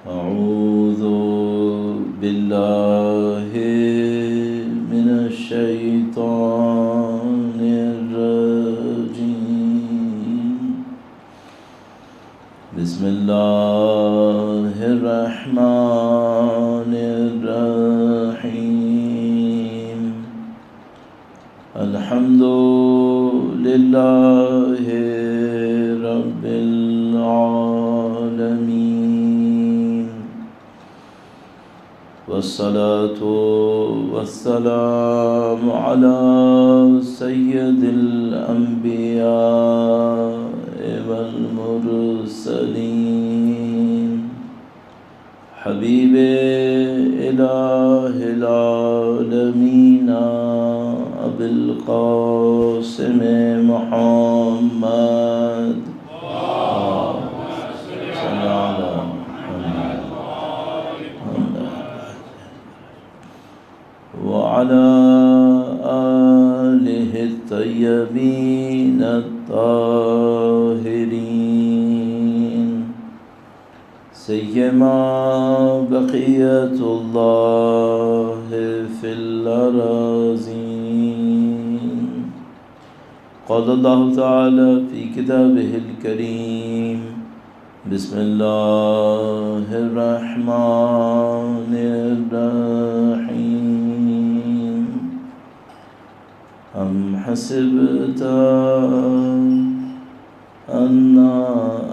أعوذ بالله من الشيطان الرجيم. بسم الله الرحمن الرحيم. الحمد لله رب العالمين، والصلاة والسلام على سيد الأنبياء والمرسلين، حبيب إله العالمين أبي القاسم محمد وعلى آله الطيبين الطاهرين، سيما بقية الله في الأراضين. قال الله تعالى في كتابه الكريم: بسم الله الرحمن الرحيم. أم حسبت أن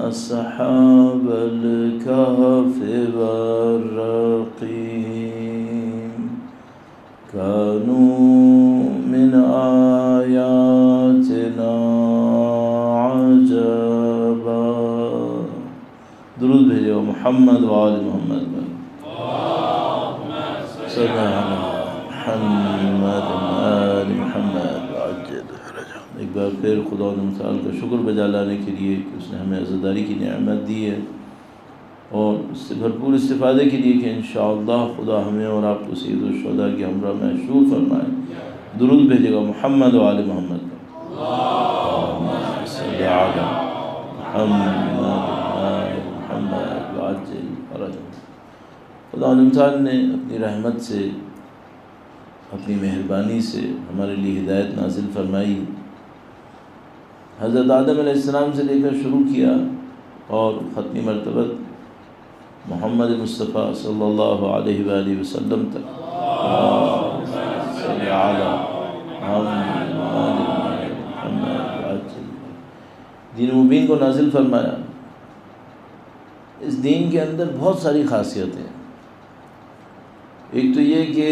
أصحاب الكهف والرقيم كانوا من آياتنا عجبا. درود بھیجو محمد وآل محمد. صلی اللہ محمد آل محمد وعجل فرجهم. ایک بار پھر خدا متعال کا شکر بجا لانے کے لیے کہ اس نے ہمیں عزاداری کی نعمت دی ہے، اور اس سے بھرپور استفادے کے لیے کہ انشاءاللہ خدا ہمیں اور آپ کو سید الشہداء کی ہمراہ محشور فرمائے. درود بھیجے گا محمد وآل محمد. اللہم صلی علی محمد وعجل فرجهم. خدا تعالیٰ نے اپنی رحمت سے، اپنی مہربانی سے ہمارے لیے ہدایت نازل فرمائی. حضرت آدم علیہ السلام سے لے کر شروع کیا اور ختمی مرتبہ محمد مصطفیٰ صلی اللہ علیہ وآلہ وسلم تک. صلی علی محمد. دین مبین کو نازل فرمایا. اس دین کے اندر بہت ساری خاصیتیں ہیں. ایک تو یہ کہ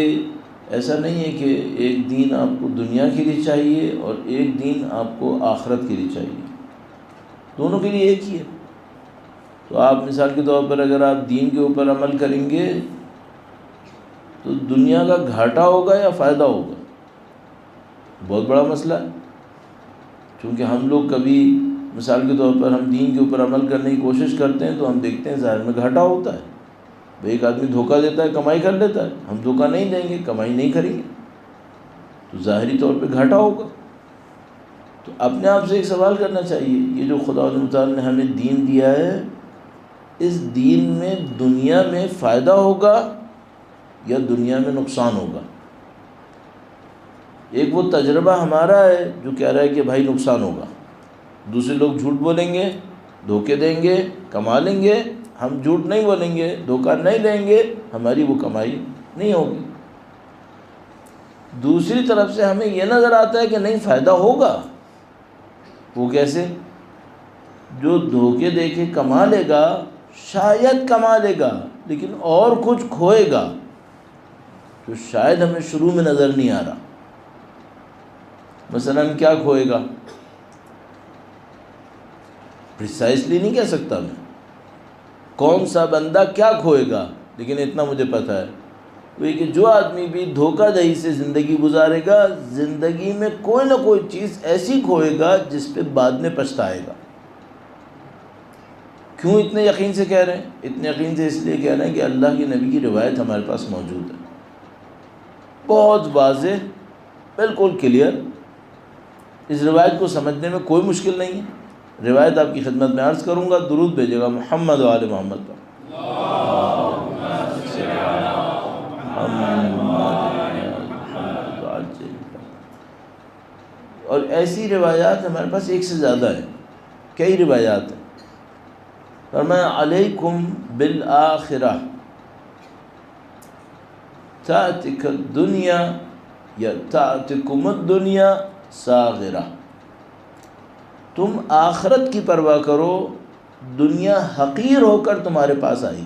ایسا نہیں ہے کہ ایک دین آپ کو دنیا کے لیے چاہیے اور ایک دین آپ کو آخرت کے لیے چاہیے. دونوں کے لیے ایک ہی ہے. تو آپ مثال کے طور پر اگر آپ دین کے اوپر عمل کریں گے تو دنیا کا گھاٹا ہوگا یا فائدہ ہوگا؟ بہت بڑا مسئلہ ہے. چونکہ ہم لوگ کبھی مثال کے طور پر ہم دین کے اوپر عمل کرنے کی کوشش کرتے ہیں تو ہم دیکھتے ہیں ظاہر میں گھاٹا ہوتا ہے. ایک آدمی دھوکہ دیتا ہے، کمائی کر لیتا ہے. ہم دھوکہ نہیں دیں گے، کمائی نہیں کریں گے، تو ظاہری طور پہ گھاٹا ہوگا. تو اپنے آپ سے ایک سوال کرنا چاہیے، یہ جو خدا تعالیٰ نے ہمیں دین دیا ہے، اس دین میں دنیا میں فائدہ ہوگا یا دنیا میں نقصان ہوگا؟ ایک وہ تجربہ ہمارا ہے جو کہہ رہا ہے کہ بھائی نقصان ہوگا. دوسرے لوگ جھوٹ بولیں گے، دھوکے دیں گے، کما لیں گے. ہم جھوٹ نہیں بولیں گے، دھوکہ نہیں دیں گے، ہماری وہ کمائی نہیں ہوگی. دوسری طرف سے ہمیں یہ نظر آتا ہے کہ نہیں فائدہ ہوگا. وہ کیسے؟ جو دھوکے دے کے کما لے گا شاید کما لے گا لیکن اور کچھ کھوئے گا جو شاید ہمیں شروع میں نظر نہیں آ رہا. مثلا کیا کھوئے گا؟ پریسائزلی نہیں کہہ سکتا میں کون سا بندہ کیا کھوئے گا، لیکن اتنا مجھے پتہ ہے وہ یہ کہ جو آدمی بھی دھوکہ دہی سے زندگی گزارے گا، زندگی میں کوئی نہ کوئی چیز ایسی کھوئے گا جس پہ بعد میں پچھتائے گا. کیوں اتنے یقین سے کہہ رہے ہیں؟ اتنے یقین سے اس لیے کہہ رہے ہیں کہ اللہ کے نبی کی روایت ہمارے پاس موجود ہے، بہت واضح، بالکل کلیئر. اس روایت کو سمجھنے میں کوئی مشکل نہیں ہے. روایت آپ کی خدمت میں عرض کروں گا، درود بھیجے گا محمد و آل محمد پر. اور ایسی روایات ہمارے پاس ایک سے زیادہ ہیں، کئی روایات ہیں۔ فرمایا علیکم بالآخرہ تأتک الدنیا یا تأتکم الدنیا صاغرہ، تم آخرت کی پرواہ کرو، دنیا حقیر ہو کر تمہارے پاس آئے گی۔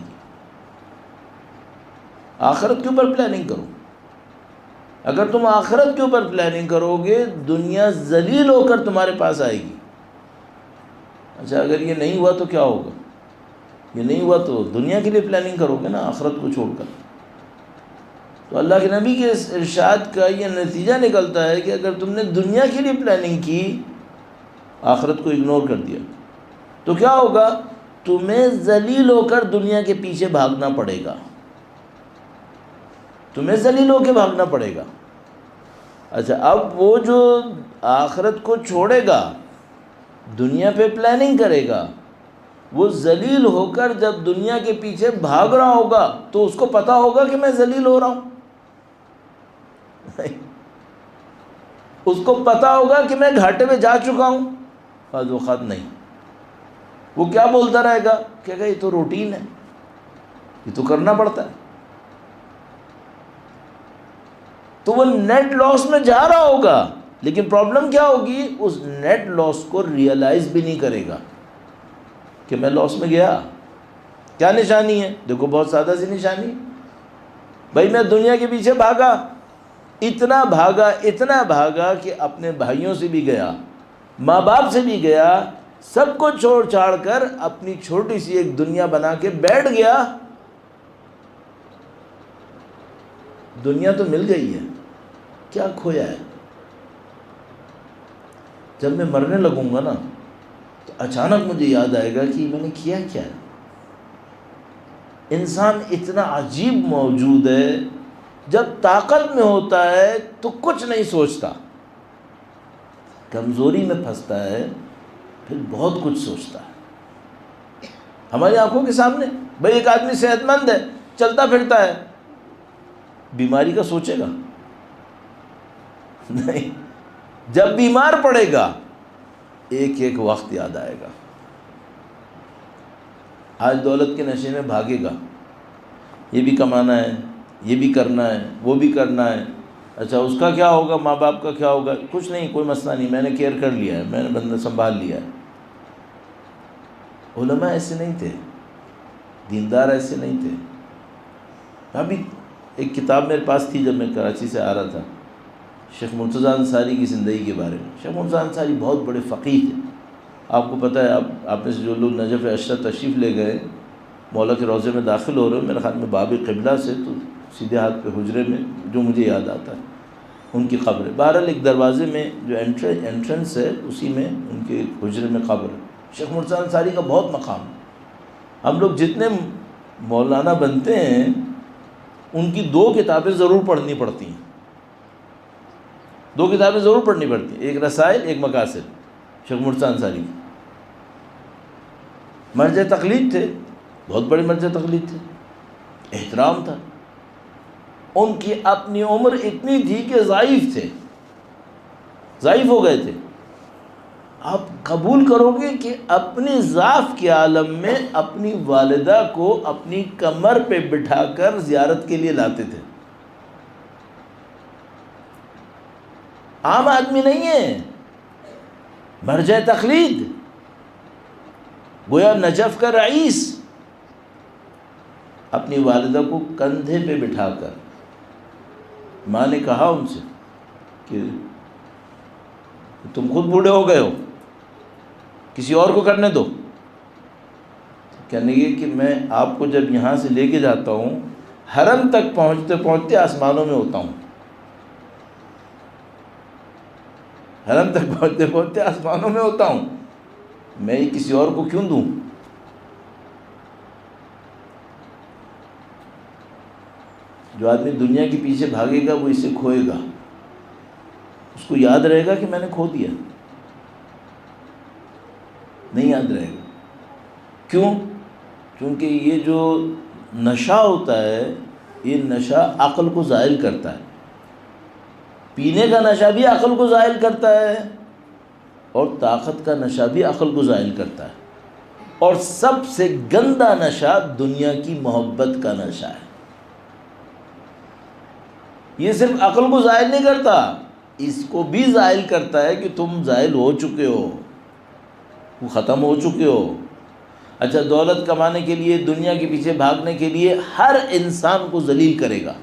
آخرت کے اوپر پلاننگ کرو، اگر تم آخرت کے اوپر پلاننگ کرو گے دنیا ذلیل ہو کر تمہارے پاس آئے گی۔ اچھا اگر یہ نہیں ہوا تو کیا ہوگا؟ یہ نہیں ہوا تو دنیا کے لیے پلاننگ کرو گے نا، آخرت کو چھوڑ کر۔ تو اللہ کے نبی کے اس ارشاد کا یہ نتیجہ نکلتا ہے کہ اگر تم نے دنیا کے لیے پلاننگ کی، آخرت کو اگنور کر دیا، تو کیا ہوگا؟ تمہیں ذلیل ہو کر دنیا کے پیچھے بھاگنا پڑے گا، تمہیں ذلیل ہو کے بھاگنا پڑے گا۔ اچھا اب وہ جو آخرت کو چھوڑے گا، دنیا پہ پلاننگ کرے گا، وہ ذلیل ہو کر جب دنیا کے پیچھے بھاگ رہا ہوگا تو اس کو پتا ہوگا کہ میں ذلیل ہو رہا ہوں؟ اس کو پتا ہوگا کہ میں گھاٹے میں جا چکا ہوں؟ بعض اوقات نہیں، وہ کیا بولتا رہے گا کہ یہ تو روٹین ہے، یہ تو کرنا پڑتا ہے۔ تو وہ نیٹ لاس میں جا رہا ہوگا، لیکن پرابلم کیا ہوگی؟ اس نیٹ لاس کو ریئلائز بھی نہیں کرے گا کہ میں لاس میں گیا۔ کیا نشانی ہے؟ دیکھو بہت سادہ سی نشانی، بھائی میں دنیا کے پیچھے بھاگا، اتنا بھاگا کہ اپنے بھائیوں سے بھی گیا، ماں باپ سے بھی گیا، سب کو چھوڑ چھاڑ کر اپنی چھوٹی سی ایک دنیا بنا کے بیٹھ گیا۔ دنیا تو مل گئی ہے، کیا کھویا ہے؟ جب میں مرنے لگوں گا نا تو اچانک مجھے یاد آئے گا کہ میں نے کیا کیا ہے۔ انسان اتنا عجیب موجود ہے، جب طاقت میں ہوتا ہے تو کچھ نہیں سوچتا، کمزوری میں پھنستا ہے پھر بہت کچھ سوچتا ہے۔ ہماری آنکھوں کے سامنے بھئی ایک آدمی صحت مند ہے، چلتا پھرتا ہے، بیماری کا سوچے گا؟ نہیں، جب بیمار پڑے گا ایک ایک وقت یاد آئے گا۔ آج دولت کے نشے میں بھاگے گا، یہ بھی کمانا ہے، یہ بھی کرنا ہے، وہ بھی کرنا ہے۔ اچھا اس کا کیا ہوگا؟ ماں باپ کا کیا ہوگا؟ کچھ نہیں، کوئی مسئلہ نہیں، میں نے کیئر کر لیا ہے، میں نے بندہ سنبھال لیا ہے۔ علماء ایسے نہیں تھے، دیندار ایسے نہیں تھے۔ ابھی ایک کتاب میرے پاس تھی جب میں کراچی سے آ رہا تھا، شیخ مرتضیٰ انصاری کی زندگی کے بارے میں۔ شیخ مرتضیٰ انصاری بہت بڑے فقیہ تھے، آپ کو پتہ ہے، آپ میں سے جو لوگ نجف اشرف تشریف لے گئے، مولا کے روضے میں داخل ہو رہے ہو، میرے خیال میں باب قبلہ سے تو سیدھے ہاتھ پہ حجرے میں جو مجھے یاد آتا ہے ان کی قبر ہے۔ بہرحال ایک دروازے میں جو انٹرنس ہے اسی میں ان کے حجرے میں قبر ہے۔ شیخ مرتضیٰ انصاری کا بہت مقام ہے۔ ہم لوگ جتنے مولانا بنتے ہیں ان کی 2 کتابیں ضرور پڑھنی پڑتی ہیں، 2 کتابیں ضرور پڑھنی پڑتی ہیں، ایک رسائل ایک مقاصد، شیخ مرتضیٰ انصاری کی۔ مرجع تقلید تھے، بہت بڑے مرجع تقلید تھے، احترام تھا۔ ان کی اپنی عمر اتنی تھی کہ ضعیف تھے، ضعیف ہو گئے تھے۔ آپ قبول کرو گے کہ اپنی ضعف کے عالم میں اپنی والدہ کو اپنی کمر پہ بٹھا کر زیارت کے لیے لاتے تھے۔ عام آدمی نہیں ہے، مرجع تقلید، گویا نجف کا رئیس، اپنی والدہ کو کندھے پہ بٹھا کر۔ ماں نے کہا ان سے کہ تم خود بوڑھے ہو گئے ہو، کسی اور کو کرنے دو۔ کہنے لگے کہ میں آپ کو جب یہاں سے لے کے جاتا ہوں، حرم تک پہنچتے پہنچتے آسمانوں میں ہوتا ہوں، حرم تک پہنچتے پہنچتے آسمانوں میں ہوتا ہوں، میں یہ کسی اور کو کیوں دوں؟ جو آدمی دنیا کے پیچھے بھاگے گا وہ اسے کھوئے گا، اس کو یاد رہے گا کہ میں نے کھو دیا؟ نہیں یاد رہے گا۔ کیوں؟ کیونکہ یہ جو نشہ ہوتا ہے یہ نشہ عقل کو زائل کرتا ہے۔ پینے کا نشہ بھی عقل کو زائل کرتا ہے، اور طاقت کا نشہ بھی عقل کو زائل کرتا ہے، اور سب سے گندا نشہ دنیا کی محبت کا نشہ ہے۔ یہ صرف عقل کو زائل نہیں کرتا، اس کو بھی زائل کرتا ہے کہ تم زائل ہو چکے ہو، وہ ختم ہو چکے ہو۔ اچھا، دولت کمانے کے لیے، دنیا کے پیچھے بھاگنے کے لیے ہر انسان کو ذلیل کرے گا۔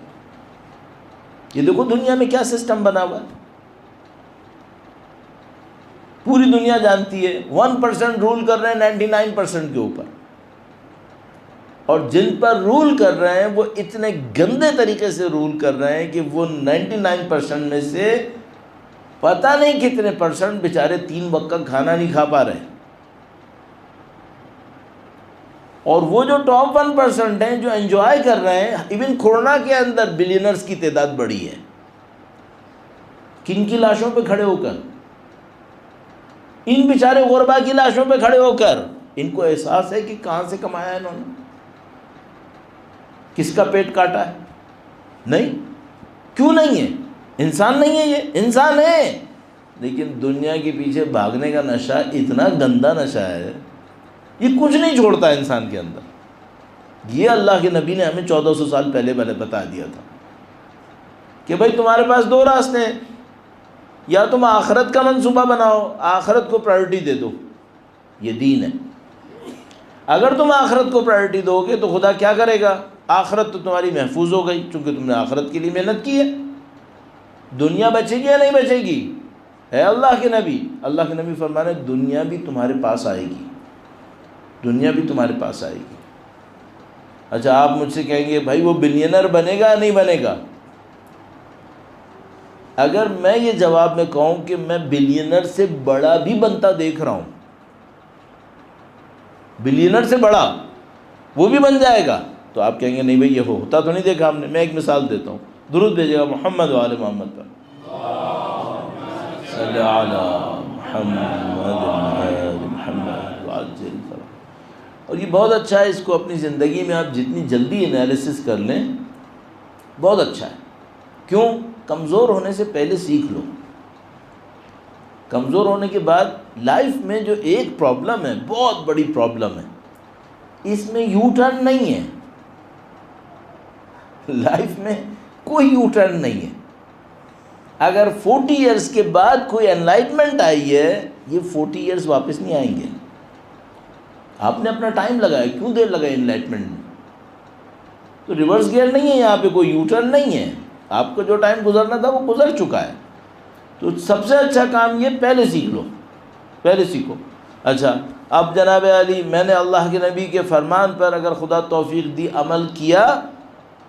یہ دیکھو دنیا میں کیا سسٹم بنا ہوا ہے، پوری دنیا جانتی ہے 1% رول کر رہے ہیں 99% کے اوپر، اور جن پر رول کر رہے ہیں وہ اتنے گندے طریقے سے رول کر رہے ہیں کہ وہ 99% میں سے پتہ نہیں کتنے پرسنٹ بیچارے 3 وقت کا کھانا نہیں کھا پا رہے، اور وہ جو ٹاپ 1% ہیں جو انجوائے کر رہے ہیں، ایون کورونا کے اندر بلینرز کی تعداد بڑھی ہے۔ کن کی لاشوں پہ کھڑے ہو کر؟ ان بیچارے غربا کی لاشوں پہ کھڑے ہو کر۔ ان کو احساس ہے کہ کہاں سے کمایا ہے انہوں نے، کس کا پیٹ کاٹا ہے؟ نہیں۔ کیوں نہیں ہے؟ انسان نہیں ہے، یہ انسان ہے، لیکن دنیا کے پیچھے بھاگنے کا نشہ اتنا گندا نشہ ہے، یہ کچھ نہیں چھوڑتا انسان کے اندر۔ یہ اللہ کے نبی نے ہمیں 1400 سال پہلے بتا دیا تھا کہ بھائی تمہارے پاس 2 راستے ہیں، یا تم آخرت کا منصوبہ بناؤ، آخرت کو پرائورٹی دے دو، یہ دین ہے۔ اگر تم آخرت کو پرائورٹی دو گے تو خدا کیا کرے گا؟ آخرت تو تمہاری محفوظ ہو گئی، چونکہ تم نے آخرت کے لیے محنت کی ہے۔ دنیا بچے گی یا نہیں بچے گی؟ ہے اللہ کے نبی، اللہ کے نبی فرمانے دنیا بھی تمہارے پاس آئے گی، دنیا بھی تمہارے پاس آئے گی۔ اچھا، آپ مجھ سے کہیں گے بھائی وہ بلینر بنے گا یا نہیں بنے گا؟ اگر میں یہ جواب میں کہوں کہ میں بلینر سے بڑا بھی بنتا دیکھ رہا ہوں، بلینر سے بڑا وہ بھی بن جائے گا، تو آپ کہیں گے نہیں بھائی یہ ہوتا تو نہیں دیکھا ہم نے۔ میں ایک مثال دیتا ہوں، درود بھیجے گا محمد و آل محمد پر، صلی علی محمد محمد وعجل فرح۔ اور یہ بہت اچھا ہے، اس کو اپنی زندگی میں آپ جتنی جلدی انالیسس کر لیں بہت اچھا ہے۔ کیوں؟ کمزور ہونے سے پہلے سیکھ لو۔ کمزور ہونے کے بعد لائف میں جو ایک پرابلم ہے، بہت بڑی پرابلم ہے، اس میں یو ٹرن نہیں ہے، لائف میں کوئی یو ٹرن نہیں ہے۔ اگر 40 ایئرس کے بعد کوئی انلائٹمنٹ آئی ہے، یہ 40 ایئرس واپس نہیں آئیں گے۔ آپ نے اپنا ٹائم لگایا، کیوں دیر لگا انلائٹمنٹ میں؟ تو ریورس گیئر نہیں ہے یہاں پہ، کوئی یو ٹرن نہیں ہے، آپ کو جو ٹائم گزرنا تھا وہ گزر چکا ہے۔ تو سب سے اچھا کام یہ پہلے سیکھ لو، پہلے سیکھو۔ اچھا، اب جناب علی میں نے اللہ کے نبی کے فرمان پر اگر خدا توفیق دی عمل کیا،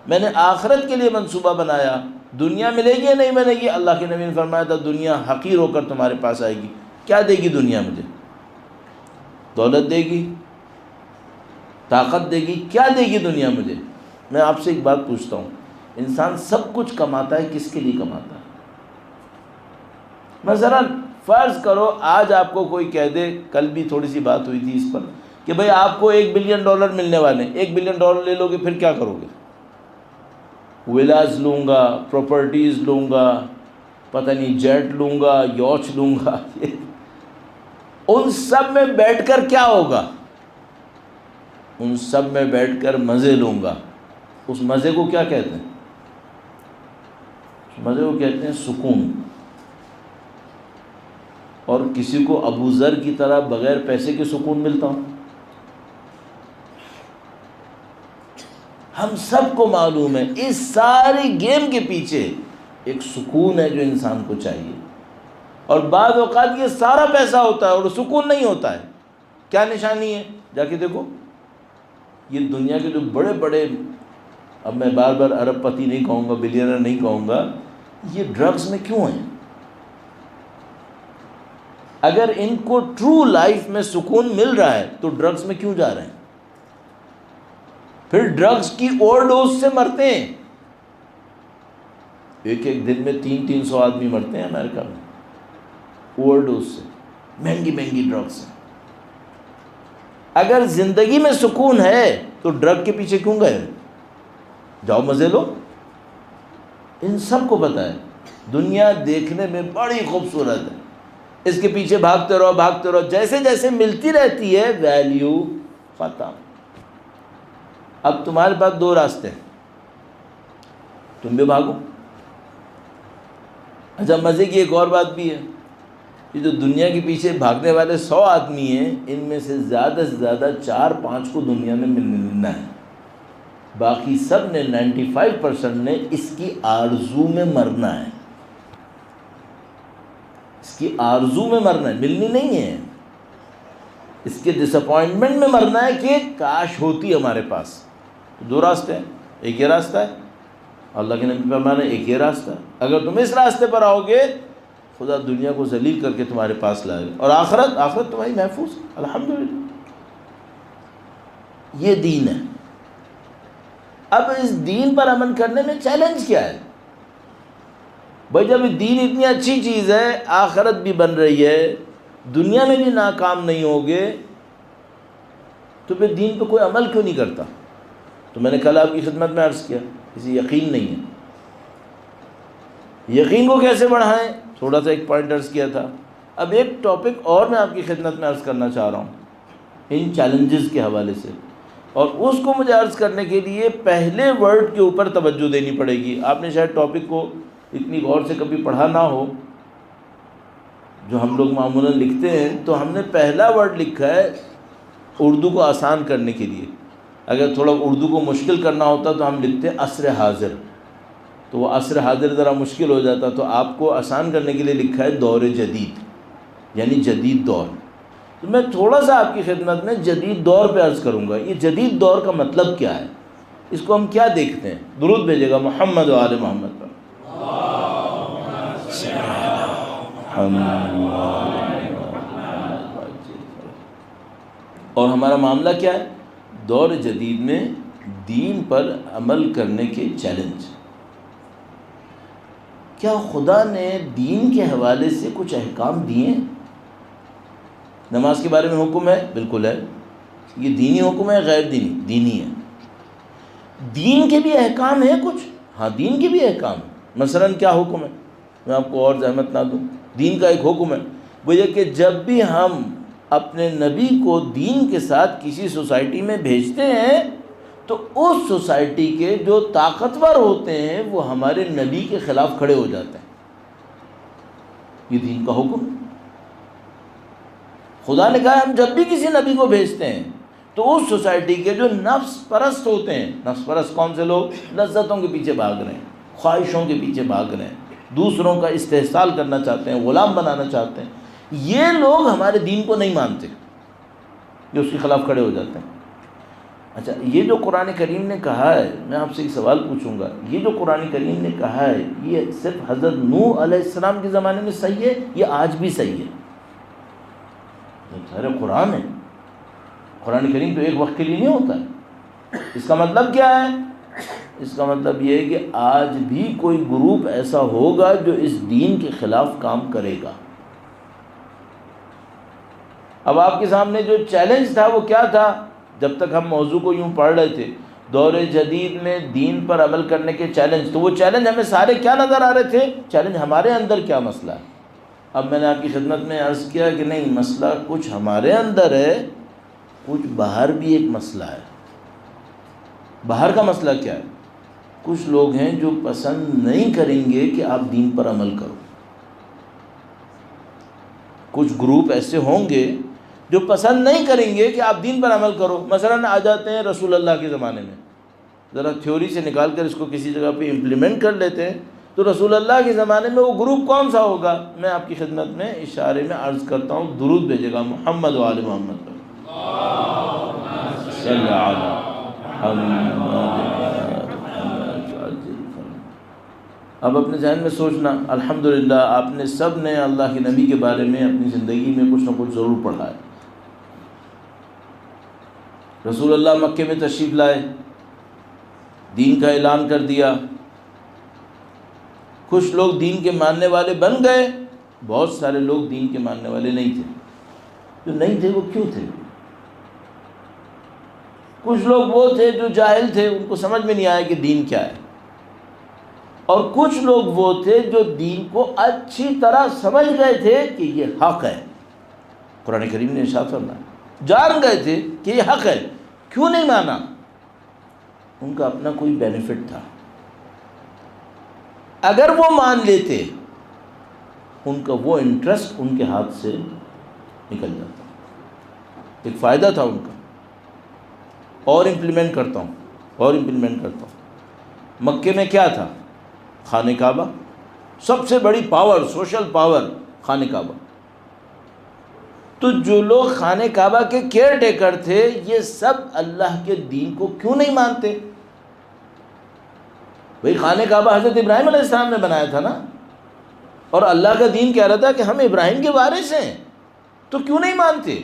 میں نے آخرت کے لیے منصوبہ بنایا، دنیا ملے گی یا نہیں ملے گی؟ اللہ کے نبی نے فرمایا تھا دنیا حقیر ہو کر تمہارے پاس آئے گی۔ کیا دے گی دنیا مجھے؟ دولت دے گی، طاقت دے گی، کیا دے گی دنیا مجھے؟ میں آپ سے ایک بات پوچھتا ہوں، انسان سب کچھ کماتا ہے، کس کے لیے کماتا ہے؟ مثلا فرض کرو آج آپ کو کوئی کہہ دے، کل بھی تھوڑی سی بات ہوئی تھی اس پر، کہ بھئی آپ کو $1 بلین ملنے والے ہیں، $1 بلین لے لو گے پھر کیا کرو گے؟ ولاز لوں گا، پراپرٹیز لوں گا، پتہ نہیں جیٹ لوں گا، یاچ لوں گا، ان سب میں بیٹھ کر کیا ہوگا؟ ان سب میں بیٹھ کر مزے لوں گا۔ اس مزے کو کیا کہتے ہیں؟ اس مزے کو کہتے ہیں سکون۔ اور کسی کو ابو ذر کی طرح بغیر پیسے کے سکون ملتا ہوں؟ ہم سب کو معلوم ہے اس ساری گیم کے پیچھے ایک سکون ہے جو انسان کو چاہیے، اور بعض اوقات یہ سارا پیسہ ہوتا ہے اور سکون نہیں ہوتا ہے۔ کیا نشانی ہے؟ جا کے دیکھو، یہ دنیا کے جو بڑے بڑے، اب میں بار بار ارب پتی نہیں کہوں گا، بلینر نہیں کہوں گا، یہ ڈرگز میں کیوں ہیں؟ اگر ان کو ٹرو لائف میں سکون مل رہا ہے تو ڈرگز میں کیوں جا رہے ہیں؟ پھر ڈرگز کی اوور ڈوز سے مرتے ہیں، ایک ایک دن میں 300 آدمی مرتے ہیں امریکہ میں اوور ڈوز سے، مہنگی مہنگی ڈرگز سے۔ اگر زندگی میں سکون ہے تو ڈرگ کے پیچھے کیوں گئے؟ جاؤ مزے لو۔ ان سب کو پتہ ہے دنیا دیکھنے میں بڑی خوبصورت ہے، اس کے پیچھے بھاگتے رہو، جیسے جیسے ملتی رہتی ہے ویلیو ختم۔ اب تمہارے پاس دو راستے ہیں، تم بھی بھاگو۔ اچھا مزے کی ایک اور بات بھی ہے، یہ جو دنیا کے پیچھے بھاگنے والے 100 آدمی ہیں، ان میں سے زیادہ 4-5 کو دنیا میں ملنا ہے، باقی سب نے 95% نے اس کی آرزو میں مرنا ہے، اس کی آرزو میں مرنا ہے، ملنی نہیں ہے، اس کے ڈس اپوائنٹمنٹ میں مرنا ہے کہ کاش ہوتی ہمارے پاس۔ دو راستے ہیں، ایک یہ راستہ ہے، اللہ کے نبی فرمانے ایک یہ راستہ ہے، اگر تم اس راستے پر آؤ گے خدا دنیا کو ذلیل کر کے تمہارے پاس لائے گا، اور آخرت تمہاری محفوظ، الحمدللہ۔ یہ دین ہے۔ اب اس دین پر عمل کرنے میں چیلنج کیا ہے؟ بھائی جب دین اتنی اچھی چیز ہے، آخرت بھی بن رہی ہے، دنیا میں بھی ناکام نہیں ہوگے، تو پھر دین پہ کوئی عمل کیوں نہیں کرتا؟ تو میں نے کل آپ کی خدمت میں عرض کیا، اسے یقین نہیں ہے۔ یقین کو کیسے بڑھائیں؟ تھوڑا سا ایک پوائنٹ عرض کیا تھا۔ اب ایک ٹاپک اور میں آپ کی خدمت میں عرض کرنا چاہ رہا ہوں ان چیلنجز کے حوالے سے، اور اس کو مجھے عرض کرنے کے لیے پہلے ورڈ کے اوپر توجہ دینی پڑے گی۔ آپ نے شاید ٹاپک کو اتنی غور سے کبھی پڑھا نہ ہو، جو ہم لوگ معمولاً لکھتے ہیں تو ہم نے پہلا ورڈ لکھا ہے اردو کو آسان کرنے کے لیے۔ اگر تھوڑا اردو کو مشکل کرنا ہوتا تو ہم لکھتے عصر حاضر، تو وہ عصر حاضر ذرا مشکل ہو جاتا، تو آپ کو آسان کرنے کے لیے لکھا ہے دور جدید، یعنی جدید دور۔ تو میں تھوڑا سا آپ کی خدمت میں جدید دور پہ عرض کروں گا۔ یہ جدید دور کا مطلب کیا ہے، اس کو ہم کیا دیکھتے ہیں؟ درود بھیجے گا محمد و آل محمد پر۔ اور ہمارا معاملہ کیا ہے؟ دور جدید میں دین پر عمل کرنے کے چیلنج۔ کیا خدا نے دین کے حوالے سے کچھ احکام دیے ہیں؟ نماز کے بارے میں حکم ہے، بالکل ہے۔ یہ دینی حکم ہے غیر دینی؟ دینی ہے۔ دین کے بھی احکام ہیں کچھ؟ ہاں دین کے بھی احکام ہیں۔ مثلا کیا حکم ہے؟ میں آپ کو اور زحمت نہ دوں، دین کا ایک حکم ہے وہ یہ کہ جب بھی ہم اپنے نبی کو دین کے ساتھ کسی سوسائٹی میں بھیجتے ہیں تو اس سوسائٹی کے جو طاقتور ہوتے ہیں وہ ہمارے نبی کے خلاف کھڑے ہو جاتے ہیں۔ یہ دین کا حکم ہے۔ خدا نے کہا ہم جب بھی کسی نبی کو بھیجتے ہیں تو اس سوسائٹی کے جو نفس پرست ہوتے ہیں، نفس پرست کون سے لوگ؟ لذتوں کے پیچھے بھاگ رہے ہیں، خواہشوں کے پیچھے بھاگ رہے ہیں، دوسروں کا استحصال کرنا چاہتے ہیں، غلام بنانا چاہتے ہیں، یہ لوگ ہمارے دین کو نہیں مانتے، جو اس کے خلاف کھڑے ہو جاتے ہیں۔ اچھا یہ جو قرآن کریم نے کہا ہے، میں آپ سے ایک سوال پوچھوں گا، یہ جو قرآن کریم نے کہا ہے یہ صرف حضرت نوح علیہ السلام کے زمانے میں صحیح ہے یا آج بھی صحیح ہے؟ سارے قرآن ہے، قرآن کریم تو ایک وقت کے لیے نہیں ہوتا ہے۔ اس کا مطلب کیا ہے؟ اس کا مطلب یہ ہے کہ آج بھی کوئی گروپ ایسا ہوگا جو اس دین کے خلاف کام کرے گا۔ اب آپ کے سامنے جو چیلنج تھا وہ کیا تھا؟ جب تک ہم موضوع کو یوں پڑھ رہے تھے، دور جدید میں دین پر عمل کرنے کے چیلنج، تو وہ چیلنج ہمیں سارے کیا نظر آ رہے تھے؟ چیلنج ہمارے اندر کیا مسئلہ ہے۔ اب میں نے آپ کی خدمت میں عرض کیا کہ نہیں، مسئلہ کچھ ہمارے اندر ہے، کچھ باہر بھی ایک مسئلہ ہے۔ باہر کا مسئلہ کیا ہے؟ کچھ لوگ ہیں جو پسند نہیں کریں گے کہ آپ دین پر عمل کرو۔ کچھ گروپ ایسے ہوں گے جو پسند نہیں کریں گے کہ آپ دین پر عمل کرو۔ مثلا آ جاتے ہیں رسول اللہ کے زمانے میں، ذرا تھیوری سے نکال کر اس کو کسی جگہ پہ امپلیمنٹ کر لیتے ہیں، تو رسول اللہ کے زمانے میں وہ گروپ کون سا ہوگا؟ میں آپ کی خدمت میں اشارے میں عرض کرتا ہوں، درود بھیجے گا محمد و آل محمد پر۔ صلی علی محمد۔ اب اپنے ذہن میں سوچنا، الحمدللہ آپ نے سب نے اللہ کے نبی کے بارے میں اپنی زندگی میں کچھ نہ کچھ ضرور پڑھا ہے۔ رسول اللہ مکے میں تشریف لائے، دین کا اعلان کر دیا، کچھ لوگ دین کے ماننے والے بن گئے، بہت سارے لوگ دین کے ماننے والے نہیں تھے۔ جو نہیں تھے وہ کیوں تھے؟ کچھ لوگ وہ تھے جو جاہل تھے، ان کو سمجھ میں نہیں آیا کہ دین کیا ہے۔ اور کچھ لوگ وہ تھے جو دین کو اچھی طرح سمجھ گئے تھے کہ یہ حق ہے. قرآن کریم نے ارشاد فرمایا جان گئے تھے کہ یہ حق ہے، کیوں نہیں مانا؟ ان کا اپنا کوئی بینیفٹ تھا. اگر وہ مان لیتے ان کا وہ انٹرسٹ ان کے ہاتھ سے نکل جاتا. ایک فائدہ تھا ان کا. اور امپلیمنٹ کرتا ہوں. مکے میں کیا تھا؟ خانہ کعبہ. سب سے بڑی پاور، سوشل پاور خانہ کعبہ. تو جو لوگ خانہ کعبہ کے کیئر ٹیکر تھے یہ سب اللہ کے دین کو کیوں نہیں مانتے؟ بھئی خانہ کعبہ حضرت ابراہیم علیہ السلام نے بنایا تھا نا، اور اللہ کا دین کہہ رہا تھا کہ ہم ابراہیم کے وارث ہیں، تو کیوں نہیں مانتے؟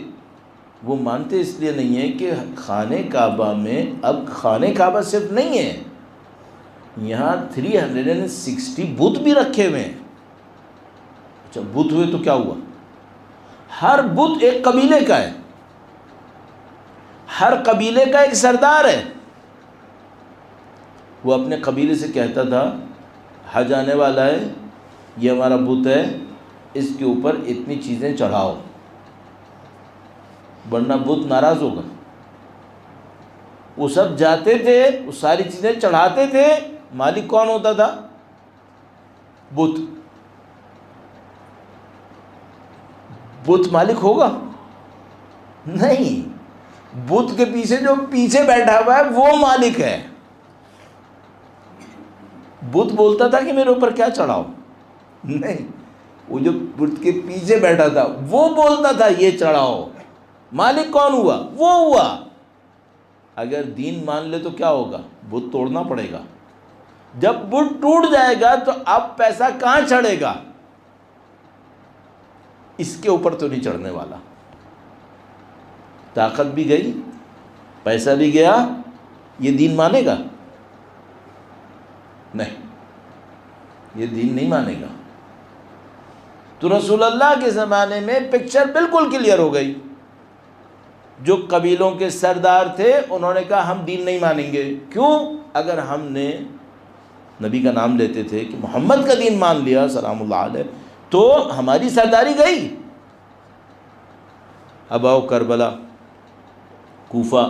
وہ مانتے اس لیے نہیں ہے کہ خانہ کعبہ میں اب خانہ کعبہ صرف نہیں ہے، یہاں 360 بت بھی رکھے ہوئے ہیں. اچھا بت ہوئے تو کیا ہوا؟ ہر بت ایک قبیلے کا ہے، ہر قبیلے کا ایک سردار ہے. وہ اپنے قبیلے سے کہتا تھا حج آنے والا ہے، یہ ہمارا بت ہے، اس کے اوپر اتنی چیزیں چڑھاؤ، ورنہ بت ناراض ہوگا. وہ سب جاتے تھے، وہ ساری چیزیں چڑھاتے تھے. مالک کون ہوتا تھا؟ بت. بت مالک ہوگا؟ نہیں. بت کے پیچھے جو پیچھے بیٹھا ہوا ہے وہ مالک ہے. بت بولتا تھا کہ میرے اوپر کیا چڑھاؤ؟ نہیں، وہ جو بت کے پیچھے بیٹھا تھا وہ بولتا تھا یہ چڑھاؤ. مالک کون ہوا؟ وہ ہوا. اگر دین مان لے تو کیا ہوگا؟ بت توڑنا پڑے گا. جب بت ٹوٹ جائے گا تو اب پیسہ کہاں چڑھے گا؟ اس کے اوپر تو نہیں چڑھنے والا. طاقت بھی گئی، پیسہ بھی گیا، یہ دین مانے گا؟ نہیں، یہ دین نہیں مانے گا. تو رسول اللہ کے زمانے میں پکچر بالکل کلیئر ہو گئی. جو قبیلوں کے سردار تھے انہوں نے کہا ہم دین نہیں مانیں گے. کیوں؟ اگر ہم نے نبی کا نام لیتے تھے کہ محمد کا دین مان لیا سلام اللہ علیہ تو ہماری سرداری گئی. اب آؤ کربلا، کوفہ.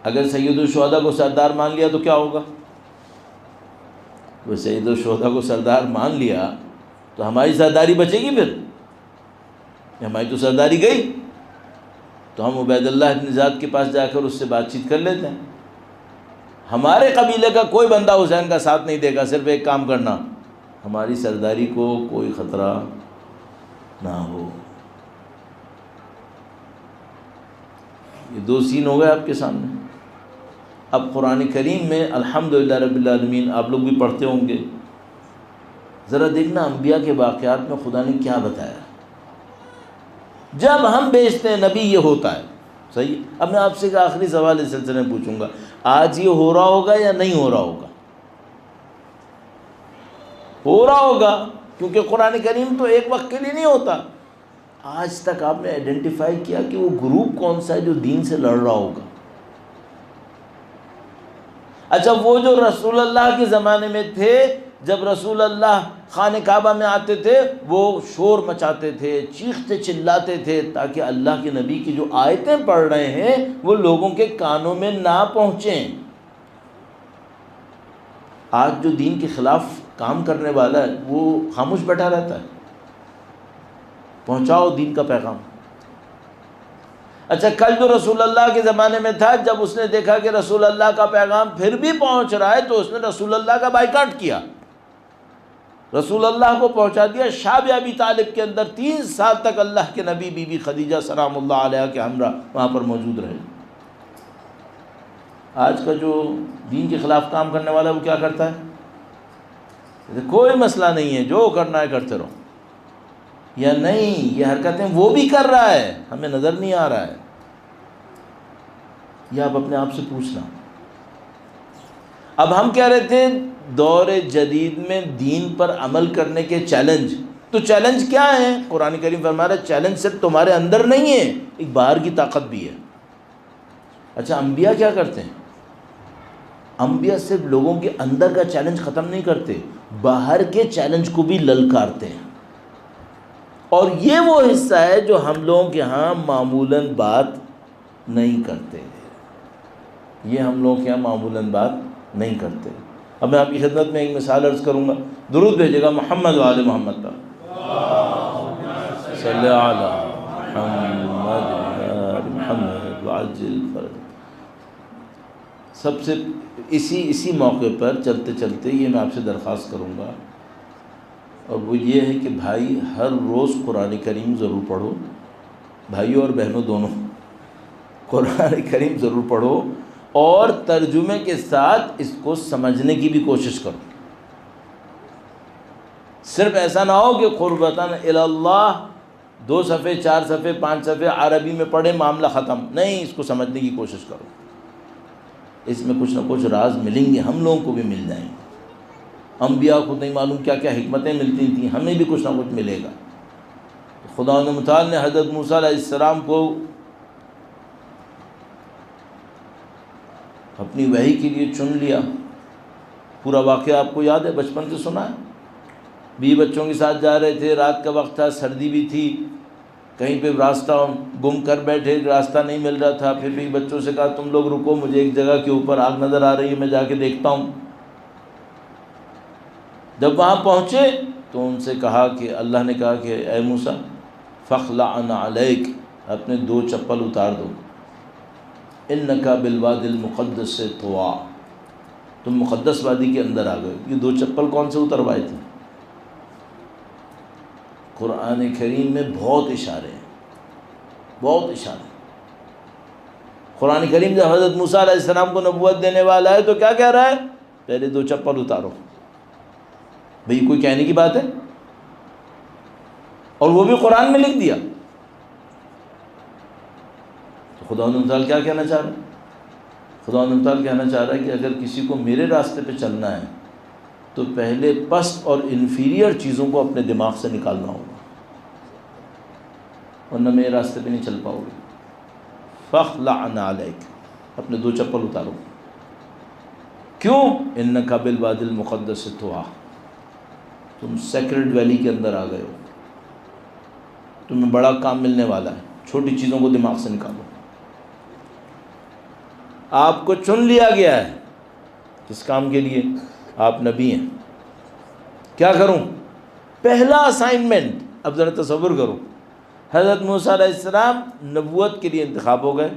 اگر سید الشہداء کو سردار مان لیا تو کیا ہوگا؟ وہ سید الشہداء کو سردار مان لیا تو ہماری سرداری بچے گی؟ پھر ہماری تو سرداری گئی. تو ہم عبید اللہ ابن زیاد کے پاس جا کر اس سے بات چیت کر لیتے ہیں. ہمارے قبیلے کا کوئی بندہ حسین کا ساتھ نہیں دے گا، صرف ایک کام کرنا، ہماری سرداری کو کوئی خطرہ نہ ہو. یہ دو سین ہو گئے آپ کے سامنے. اب قرآن کریم میں الحمدللہ رب العالمین آپ لوگ بھی پڑھتے ہوں گے، ذرا دیکھنا انبیاء کے واقعات میں خدا نے کیا بتایا. جب ہم بیچتے ہیں نبی یہ ہوتا ہے. صحیح. اب میں آپ سے ایک آخری سوال اس سلسلے میں پوچھوں گا، آج یہ ہو رہا ہوگا یا نہیں ہو رہا ہوگا؟ ہو رہا ہوگا، کیونکہ قرآن کریم تو ایک وقت کے لیے نہیں ہوتا. آج تک آپ نے آئیڈینٹیفائی کیا کہ وہ گروپ کون سا ہے جو دین سے لڑ رہا ہوگا؟ اچھا وہ جو رسول اللہ کے زمانے میں تھے، جب رسول اللہ خانہ کعبہ میں آتے تھے وہ شور مچاتے تھے، چیختے چلاتے تھے تاکہ اللہ کے نبی کی جو آیتیں پڑھ رہے ہیں وہ لوگوں کے کانوں میں نہ پہنچیں. آج جو دین کے خلاف کام کرنے والا ہے وہ خاموش بیٹھا رہتا ہے. پہنچاؤ دین کا پیغام. اچھا کل جو رسول اللہ کے زمانے میں تھا، جب اس نے دیکھا کہ رسول اللہ کا پیغام پھر بھی پہنچ رہا ہے تو اس نے رسول اللہ کا بائیکاٹ کیا، رسول اللہ کو پہنچا دیا. شعب ابی طالب کے اندر 3 سال تک اللہ کے نبی بی بی خدیجہ سلام اللہ علیہ کے ہمراہ وہاں پر موجود رہے. آج کا جو دین کے خلاف کام کرنے والا وہ کیا کرتا ہے؟ کوئی مسئلہ نہیں ہے، جو کرنا ہے کرتے رہو. یا نہیں، یہ حرکتیں وہ بھی کر رہا ہے، ہمیں نظر نہیں آ رہا ہے. یہ آپ اپنے آپ سے پوچھنا. اب ہم کہہ رہے تھے دور جدید میں دین پر عمل کرنے کے چیلنج. تو چیلنج کیا ہے؟ قرآن کریم فرما رہا ہے چیلنج صرف تمہارے اندر نہیں ہے، ایک باہر کی طاقت بھی ہے. اچھا انبیاء کیا کرتے ہیں؟ انبیاء صرف لوگوں کے اندر کا چیلنج ختم نہیں کرتے، باہر کے چیلنج کو بھی للکارتے ہیں، اور یہ وہ حصہ ہے جو ہم لوگوں کے ہاں معمولاً بات نہیں کرتے، یہ ہم لوگوں کے ہاں معمولاً بات نہیں کرتے۔ اب میں آپ کی خدمت میں ایک مثال عرض کروں گا، درود بھیجے گا محمد وآل محمد پر، صلی علی محمد وآل محمد وعجل فرج۔ سب سے اسی موقع پر چلتے چلتے یہ میں آپ سے درخواست کروں گا، اور وہ یہ ہے کہ بھائی ہر روز قرآن کریم ضرور پڑھو، بھائیوں اور بہنوں دونوں، قرآن کریم ضرور پڑھو، اور ترجمے کے ساتھ اس کو سمجھنے کی بھی کوشش کرو۔ صرف ایسا نہ ہو کہ قربتاً الی اللہ 2 صفحے 4 صفحے 5 صفحے عربی میں پڑھے معاملہ ختم، نہیں، اس کو سمجھنے کی کوشش کرو، اس میں کچھ نہ کچھ راز ملیں گے، ہم لوگوں کو بھی مل جائیں گے۔ انبیاء کو نہیں معلوم کیا کیا حکمتیں ملتی تھیں، ہمیں بھی کچھ نہ کچھ ملے گا۔ خدا متعال نے حضرت موسیٰ علیہ السلام کو اپنی وحی کے لیے چن لیا، پورا واقعہ آپ کو یاد ہے، بچپن سے سنا ہے۔ 20 بچوں کے ساتھ جا رہے تھے، رات کا وقت تھا، سردی بھی تھی، کہیں پہ راستہ گم کر بیٹھے، راستہ نہیں مل رہا تھا، پھر بھی بچوں سے کہا تم لوگ رکو، مجھے ایک جگہ کے اوپر آگ نظر آ رہی ہے، میں جا کے دیکھتا ہوں۔ جب وہاں پہنچے تو ان سے کہا کہ اللہ نے کہا کہ اے موسیٰ فاخلع علیک، اپنے 2 چپل اتار دو، انک بالوادی المقدس طویٰ، تم مقدس وادی کے اندر آ گئے۔ یہ 2 چپل کون سے اتروائے تھے؟ قرآن کریم میں بہت اشارے ہیں، بہت اشارے۔ قرآن کریم جب حضرت موسیٰ علیہ السلام کو نبوت دینے والا ہے تو کیا کہہ رہا ہے؟ پہلے 2 چپل اتارو۔ بھئی کوئی کہنے کی بات ہے؟ اور وہ بھی قرآن میں لکھ دیا۔ تو خدا متعال کیا کہنا چاہ رہا ہے؟ خدا متعال کہنا چاہ رہا ہے کہ اگر کسی کو میرے راستے پہ چلنا ہے تو پہلے پست اور انفیریئر چیزوں کو اپنے دماغ سے نکالنا ہوگا، ورنہ میرے راستے پہ نہیں چل پاؤ گے۔ فاخلع علیک، اپنے 2 چپل اتارو۔ کیوں؟ انک بالوادی المقدس طویٰ، تم سیکرڈ ویلی کے اندر آ گئے ہو، تمہیں بڑا کام ملنے والا ہے، چھوٹی چیزوں کو دماغ سے نکالو۔ آپ کو چن لیا گیا ہے، کس کام کے لیے؟ آپ نبی ہیں۔ کیا کروں؟ پہلا اسائنمنٹ، اب ذرا تصور کرو، حضرت موسیٰ علیہ السلام نبوت کے لیے انتخاب ہو گئے،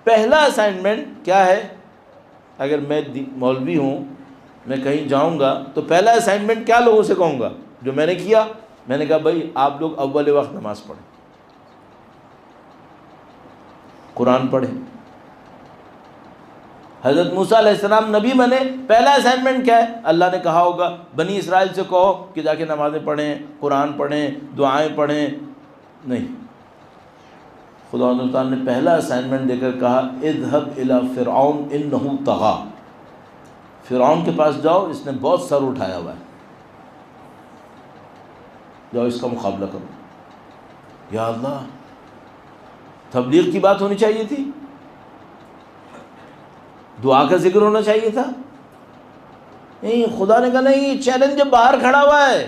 پہلا اسائنمنٹ کیا ہے؟ اگر میں مولوی ہوں، میں کہیں جاؤں گا تو پہلا اسائنمنٹ کیا لوگوں سے کہوں گا جو میں نے کیا؟ میں نے کہا بھائی آپ لوگ اول وقت نماز پڑھیں، قرآن پڑھیں۔ حضرت موسیٰ علیہ السلام نبی بنے، پہلا اسائنمنٹ کیا ہے؟ اللہ نے کہا ہوگا بنی اسرائیل سے کہو کہ جا کے نمازیں پڑھیں، قرآن پڑھیں، دعائیں پڑھیں، نہیں، خدا تعالیٰ نے پہلا اسائنمنٹ دے کر کہا اذهب الى فرعون انه طغى، فرعون کے پاس جاؤ، اس نے بہت سر اٹھایا ہوا ہے، جاؤ اس کا مقابلہ کرو۔ یا اللہ، تبلیغ کی بات ہونی چاہیے تھی، دعا کا ذکر ہونا چاہیے تھا، نہیں، خدا نے کہا نہیں، چیلنج باہر کھڑا ہوا ہے،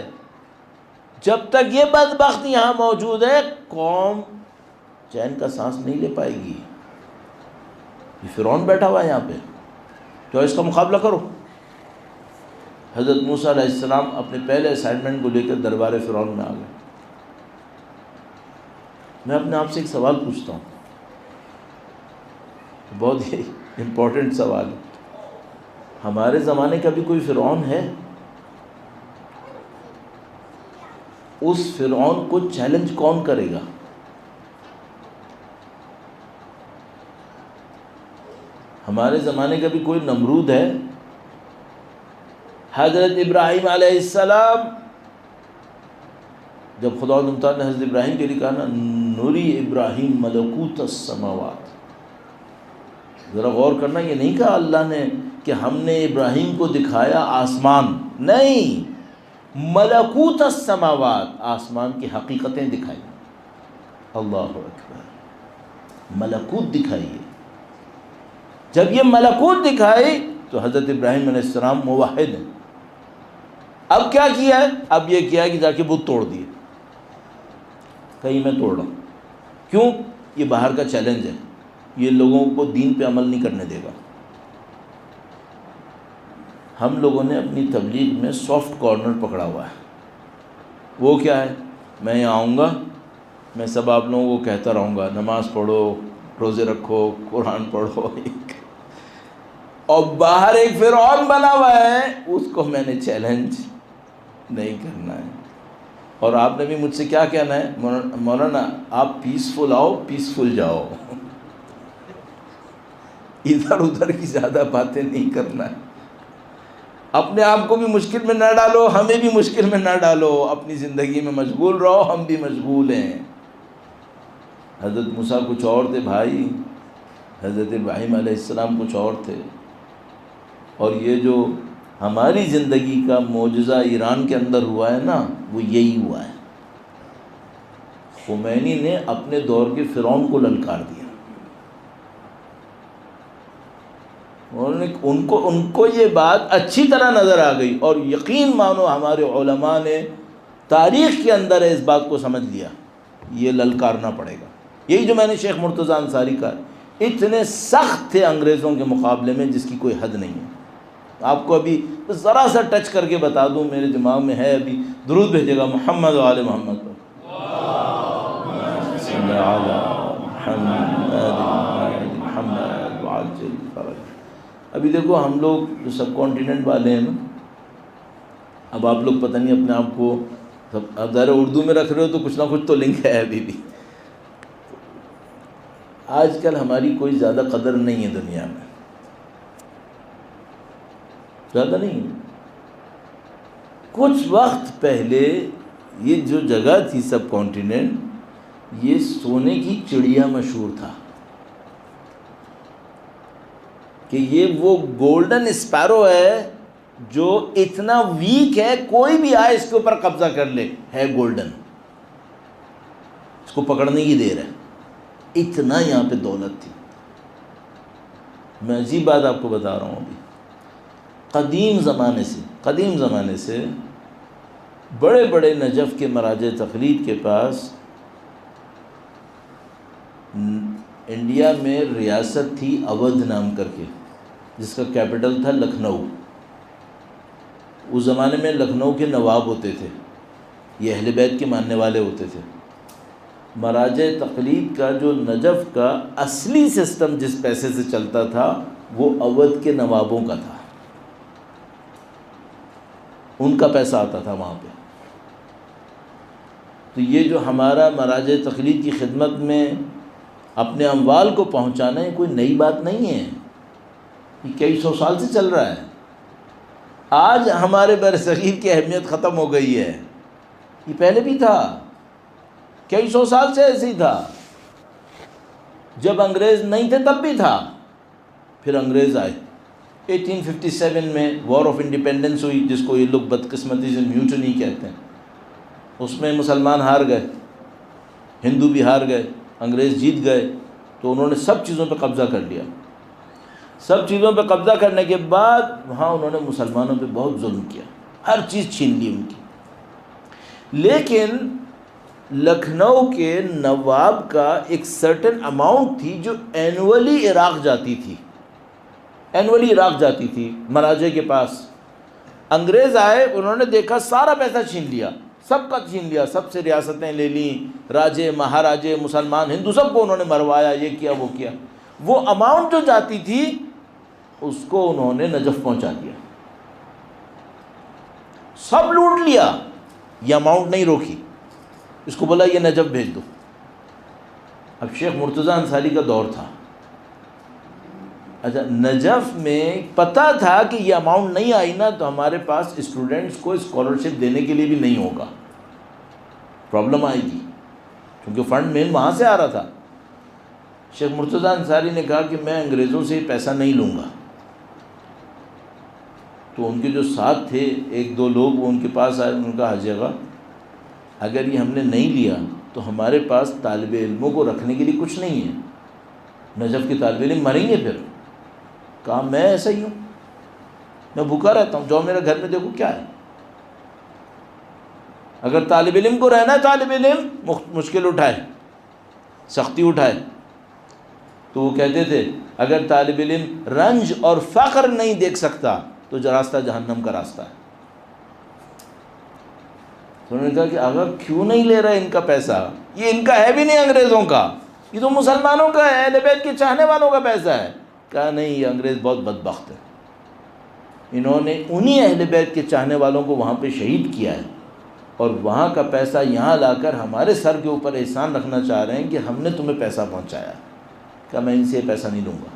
جب تک یہ بدبخت یہاں موجود ہے قوم چین کا سانس نہیں لے پائے گی۔ یہ فرعون بیٹھا ہوا ہے یہاں پہ، تو اس کا مقابلہ کرو۔ حضرت موسیٰ علیہ السلام اپنے پہلے اسائنمنٹ کو لے کر دربار فرعون میں آ گئے۔ میں اپنے آپ سے ایک سوال پوچھتا ہوں، بہت ہی امپورٹنٹ سوال ہے، ہمارے زمانے کا بھی کوئی فرعون ہے؟ اس فرعون کو چیلنج کون کرے گا؟ ہمارے زمانے کا بھی کوئی نمرود ہے؟ حضرت ابراہیم علیہ السلام، جب خدا تعالیٰ نے حضرت ابراہیم کے لیے کہا نا نوری ابراہیم ملکوت السماوات، ذرا غور کرنا، یہ نہیں کہا اللہ نے کہ ہم نے ابراہیم کو دکھایا آسمان، نہیں، ملکوت السماوات، آسمان کی حقیقتیں دکھائی۔ اللہ اکبر، ملکوت دکھائیے۔ جب یہ ملکوت دکھائی تو حضرت ابراہیم علیہ السلام موحد ہیں. اب کیا کیا ہے؟ اب یہ کیا ہے کہ جا کے بت توڑ دیے. کہیں میں توڑ رہا ہوں. کیوں؟ یہ باہر کا چیلنج ہے، یہ لوگوں کو دین پہ عمل نہیں کرنے دے گا. ہم لوگوں نے اپنی تبلیغ میں سافٹ کارنر پکڑا ہوا ہے. وہ کیا ہے؟ میں یہاں آؤں گا، میں سب آپ لوگوں کو کہتا رہوں گا نماز پڑھو، روزے رکھو، قرآن پڑھو، اور باہر ایک فرعون بنا ہوا ہے، اس کو میں نے چیلنج نہیں کرنا ہے. اور آپ نے بھی مجھ سے کیا کہنا ہے؟ مولانا آپ پیسفل آؤ، پیسفل جاؤ، ادھر ادھر کی زیادہ باتیں نہیں کرنا ہے. اپنے آپ کو بھی مشکل میں نہ ڈالو، ہمیں بھی مشکل میں نہ ڈالو، اپنی زندگی میں مشغول رہو، ہم بھی مشغول ہیں. حضرت موسیٰ کچھ اور تھے بھائی، حضرت ابراہیم علیہ السلام کچھ اور تھے. اور یہ جو ہماری زندگی کا معجزہ ایران کے اندر ہوا ہے نا، وہ یہی ہوا ہے. خمینی نے اپنے دور کے فرعون کو للکار دیا. ان کو یہ بات اچھی طرح نظر آ گئی، اور یقین مانو ہمارے علماء نے تاریخ کے اندر اس بات کو سمجھ لیا، یہ للکارنا پڑے گا. یہی جو میں نے شیخ مرتضیٰ انصاری کا، اتنے سخت تھے انگریزوں کے مقابلے میں جس کی کوئی حد نہیں ہے. آپ کو ابھی ذرا سا ٹچ کر کے بتا دوں، میرے دماغ میں ہے، ابھی درود بھیجے گا محمد و آل محمد پر. ابھی دیکھو ہم لوگ جو سب کانٹیننٹ والے ہیں نا، اب آپ لوگ پتہ نہیں اپنے آپ کو اب ظاہر اردو میں رکھ رہے ہو تو کچھ نہ کچھ تو لنک ہے ابھی بھی. آج کل ہماری کوئی زیادہ قدر نہیں ہے دنیا میں، زیادہ نہیں ہے. کچھ وقت پہلے یہ جو جگہ تھی سب کانٹیننٹ، یہ سونے کی چڑیا مشہور تھا کہ یہ وہ گولڈن اسپیرو ہے جو اتنا ویک ہے، کوئی بھی آئے اس کے اوپر قبضہ کر لے، ہے گولڈن، اس کو پکڑنے کی دیر ہے. اتنا یہاں پہ دولت تھی. میں عجیب بات آپ کو بتا رہا ہوں. ابھی قدیم زمانے سے بڑے بڑے نجف کے مراجع تقلید کے پاس انڈیا میں ریاست تھی اودھ نام کر کے، جس کا کیپٹل تھا لکھنؤ. اس زمانے میں لکھنؤ کے نواب ہوتے تھے، یہ اہل بیت کے ماننے والے ہوتے تھے. مراجع تقلید کا جو نجف کا اصلی سسٹم جس پیسے سے چلتا تھا، وہ اودھ کے نوابوں کا تھا، ان کا پیسہ آتا تھا وہاں پہ. تو یہ جو ہمارا مراجع تقلید کی خدمت میں اپنے اموال کو پہنچانا ہے، کوئی نئی بات نہیں ہے، یہ کئی سو سال سے چل رہا ہے. آج ہمارے برصغیر کی اہمیت ختم ہو گئی ہے، یہ پہلے بھی تھا، کئی سو سال سے ایسے ہی تھا. جب انگریز نہیں تھے تب بھی تھا، پھر انگریز آئے. 1857 میں وار آف انڈیپینڈنس ہوئی، جس کو یہ لوگ بدقسمتی سے میوٹنی کہتے ہیں. اس میں مسلمان ہار گئے، ہندو بھی ہار گئے، انگریز جیت گئے. تو انہوں نے سب چیزوں پہ قبضہ کر لیا. سب چیزوں پہ قبضہ کرنے کے بعد وہاں انہوں نے مسلمانوں پہ بہت ظلم کیا، ہر چیز چھین لی ان کی. لیکن لکھنؤ کے نواب کا ایک سرٹن اماؤنٹ تھی جو اینولی عراق جاتی تھی، مراجع کے پاس. انگریز آئے، انہوں نے دیکھا سارا پیسہ چھین لیا، سب کا چھین لیا، سب سے ریاستیں لے لیں، راجے مہاراجے مسلمان ہندو سب کو انہوں نے مروایا، یہ کیا وہ کیا. وہ اماؤنٹ جو جاتی تھی اس کو انہوں نے نجف پہنچا دیا، سب لوٹ لیا، یہ اماؤنٹ نہیں روکی. اس کو بولا یہ نجف بھیج دو. اب شیخ مرتضیٰ انصاری کا دور تھا. اچھا، نجف میں پتہ تھا کہ یہ اماؤنٹ نہیں آئی نا تو ہمارے پاس اسٹوڈنٹس کو اسکالرشپ دینے کے لیے بھی نہیں ہوگا، پرابلم آئے گی، کیونکہ فنڈ مین وہاں سے آ رہا تھا. شیخ مرتضیٰ انصاری نے کہا کہ میں انگریزوں سے پیسہ نہیں لوں گا. تو ان کے جو ساتھ تھے ایک دو لوگ، وہ ان کے پاس آئے، ان کا حاجی آقا اگر یہ ہم نے نہیں لیا تو ہمارے پاس طالب علموں کو رکھنے کے لیے کچھ نہیں ہے، نجف کے طالب علم مریں گے پھر. کہا میں ایسا ہی ہوں، میں بھوکا رہتا ہوں، جاؤ میرے گھر میں دیکھو کیا ہے۔ اگر طالب علم کو رہنا ہے، طالب علم مشکل اٹھائے، سختی اٹھائے، تو وہ کہتے تھے اگر طالب علم رنج اور فقر نہیں دیکھ سکتا تو جو راستہ جہنم کا راستہ ہے۔ تو انہوں نے کہا کہ اگر کیوں نہیں لے رہے ان کا پیسہ، یہ ان کا ہے بھی نہیں انگریزوں کا، یہ تو مسلمانوں کا ہے، اہل بیت کے چاہنے والوں کا پیسہ ہے۔ کہا نہیں، یہ انگریز بہت بدبخت ہے، انہوں نے انہی اہل بیت کے چاہنے والوں کو وہاں پہ شہید کیا ہے، اور وہاں کا پیسہ یہاں لا کر ہمارے سر کے اوپر احسان رکھنا چاہ رہے ہیں کہ ہم نے تمہیں پیسہ پہنچایا۔ کہا میں ان سے پیسہ نہیں لوں گا،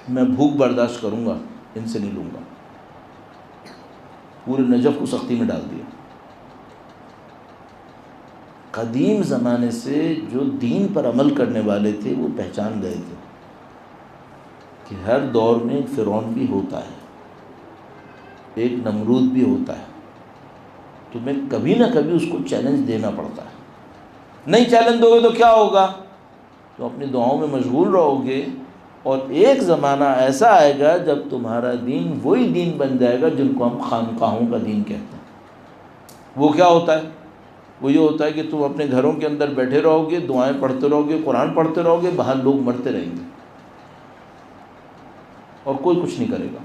میں بھوک برداشت کروں گا، ان سے نہیں لوں گا۔ پورے نجف کو سختی میں ڈال دیا۔ قدیم زمانے سے جو دین پر عمل کرنے والے تھے وہ پہچان گئے تھے کہ ہر دور میں ایک فرعون بھی ہوتا ہے، ایک نمرود بھی ہوتا ہے، تمہیں کبھی نہ کبھی اس کو چیلنج دینا پڑتا ہے۔ نہیں چیلنج دو گے تو کیا ہوگا؟ تو اپنی دعاؤں میں مشغول رہو گے، اور ایک زمانہ ایسا آئے گا جب تمہارا دین وہی دین بن جائے گا جن کو ہم خانقاہوں کا دین کہتے ہیں۔ وہ کیا ہوتا ہے؟ وہ یہ ہوتا ہے کہ تم اپنے گھروں کے اندر بیٹھے رہو گے، دعائیں پڑھتے رہو گے، قرآن پڑھتے رہو گے، باہر لوگ مرتے رہیں گے اور کوئی کچھ نہیں کرے گا۔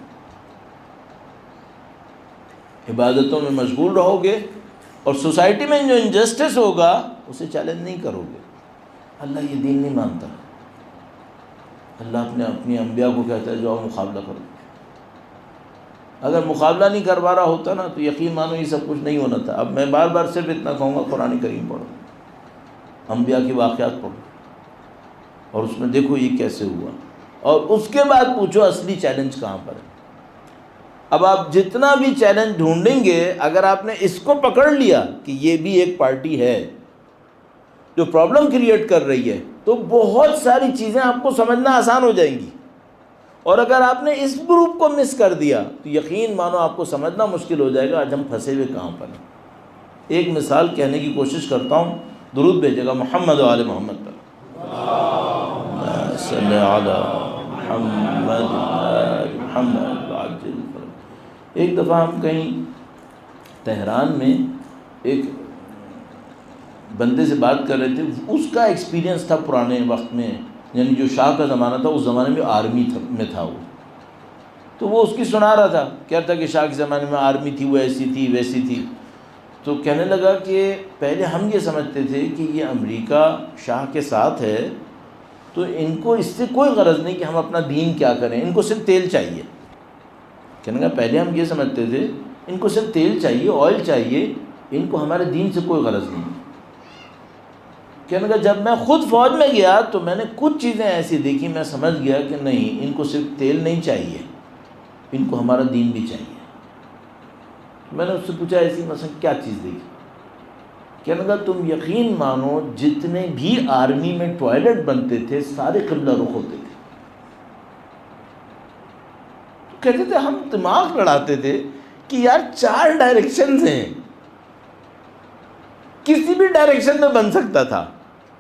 عبادتوں میں مشغول رہو گے، اور سوسائٹی میں جو انجسٹس ہوگا اسے چیلنج نہیں کرو گے۔ اللہ یہ دین نہیں مانتا، اللہ اپنی انبیاء کو کہتا ہے جاؤ مقابلہ کرو۔ اگر مقابلہ نہیں کروا رہا ہوتا نا تو یقین مانو یہ سب کچھ نہیں ہونا تھا۔ اب میں بار بار صرف اتنا کہوں گا، قرآن کریم پڑھو، انبیاء کی واقعات پڑھو، اور اس میں دیکھو یہ کیسے ہوا، اور اس کے بعد پوچھو اصلی چیلنج کہاں پر ہے۔ اب آپ جتنا بھی چیلنج ڈھونڈیں گے، اگر آپ نے اس کو پکڑ لیا کہ یہ بھی ایک پارٹی ہے جو پرابلم کریٹ کر رہی ہے، تو بہت ساری چیزیں آپ کو سمجھنا آسان ہو جائیں گی۔ اور اگر آپ نے اس گروپ کو مس کر دیا تو یقین مانو آپ کو سمجھنا مشکل ہو جائے گا آج ہم پھنسے ہوئے کہاں پر ہیں۔ ایک مثال کہنے کی کوشش کرتا ہوں، درود بھیجے گا محمد و آل محمد پر۔ صلی علی محمد آل محمد عجل۔ ایک دفعہ ہم کہیں تہران میں ایک بندے سے بات کر رہے تھے، اس کا ایکسپیرینس تھا پرانے وقت میں، یعنی جو شاہ کا زمانہ تھا اس زمانے میں آرمی میں تھا وہ، تو وہ اس کی سنا رہا تھا، کہتا کہ شاہ کے زمانے میں آرمی تھی، وہ ایسی تھی ویسی تھی۔ تو کہنے لگا کہ پہلے ہم یہ سمجھتے تھے کہ یہ امریکہ شاہ کے ساتھ ہے تو ان کو اس سے کوئی غرض نہیں کہ ہم اپنا دین کیا کریں، ان کو صرف تیل چاہیے۔ کہنے لگا پہلے ہم یہ سمجھتے تھے ان کو صرف تیل چاہیے، آئل چاہیے، ان کو ہمارے دین سے کوئی غرض نہیں۔ کہنے لگا جب میں خود فوج میں گیا تو میں نے کچھ چیزیں ایسی دیکھی، میں سمجھ گیا کہ نہیں، ان کو صرف تیل نہیں چاہیے، ان کو ہمارا دین بھی چاہیے۔ میں نے اس سے پوچھا ایسی مثلا کیا چیز دیکھی؟ کہنے لگا تم یقین مانو جتنے بھی آرمی میں ٹوائلٹ بنتے تھے سارے قبلہ رخ ہوتے تھے۔ کہتے تھے ہم دماغ لڑاتے تھے کہ یار 4 ڈائریکشنز ہیں، کسی بھی ڈائریکشن میں بن سکتا تھا۔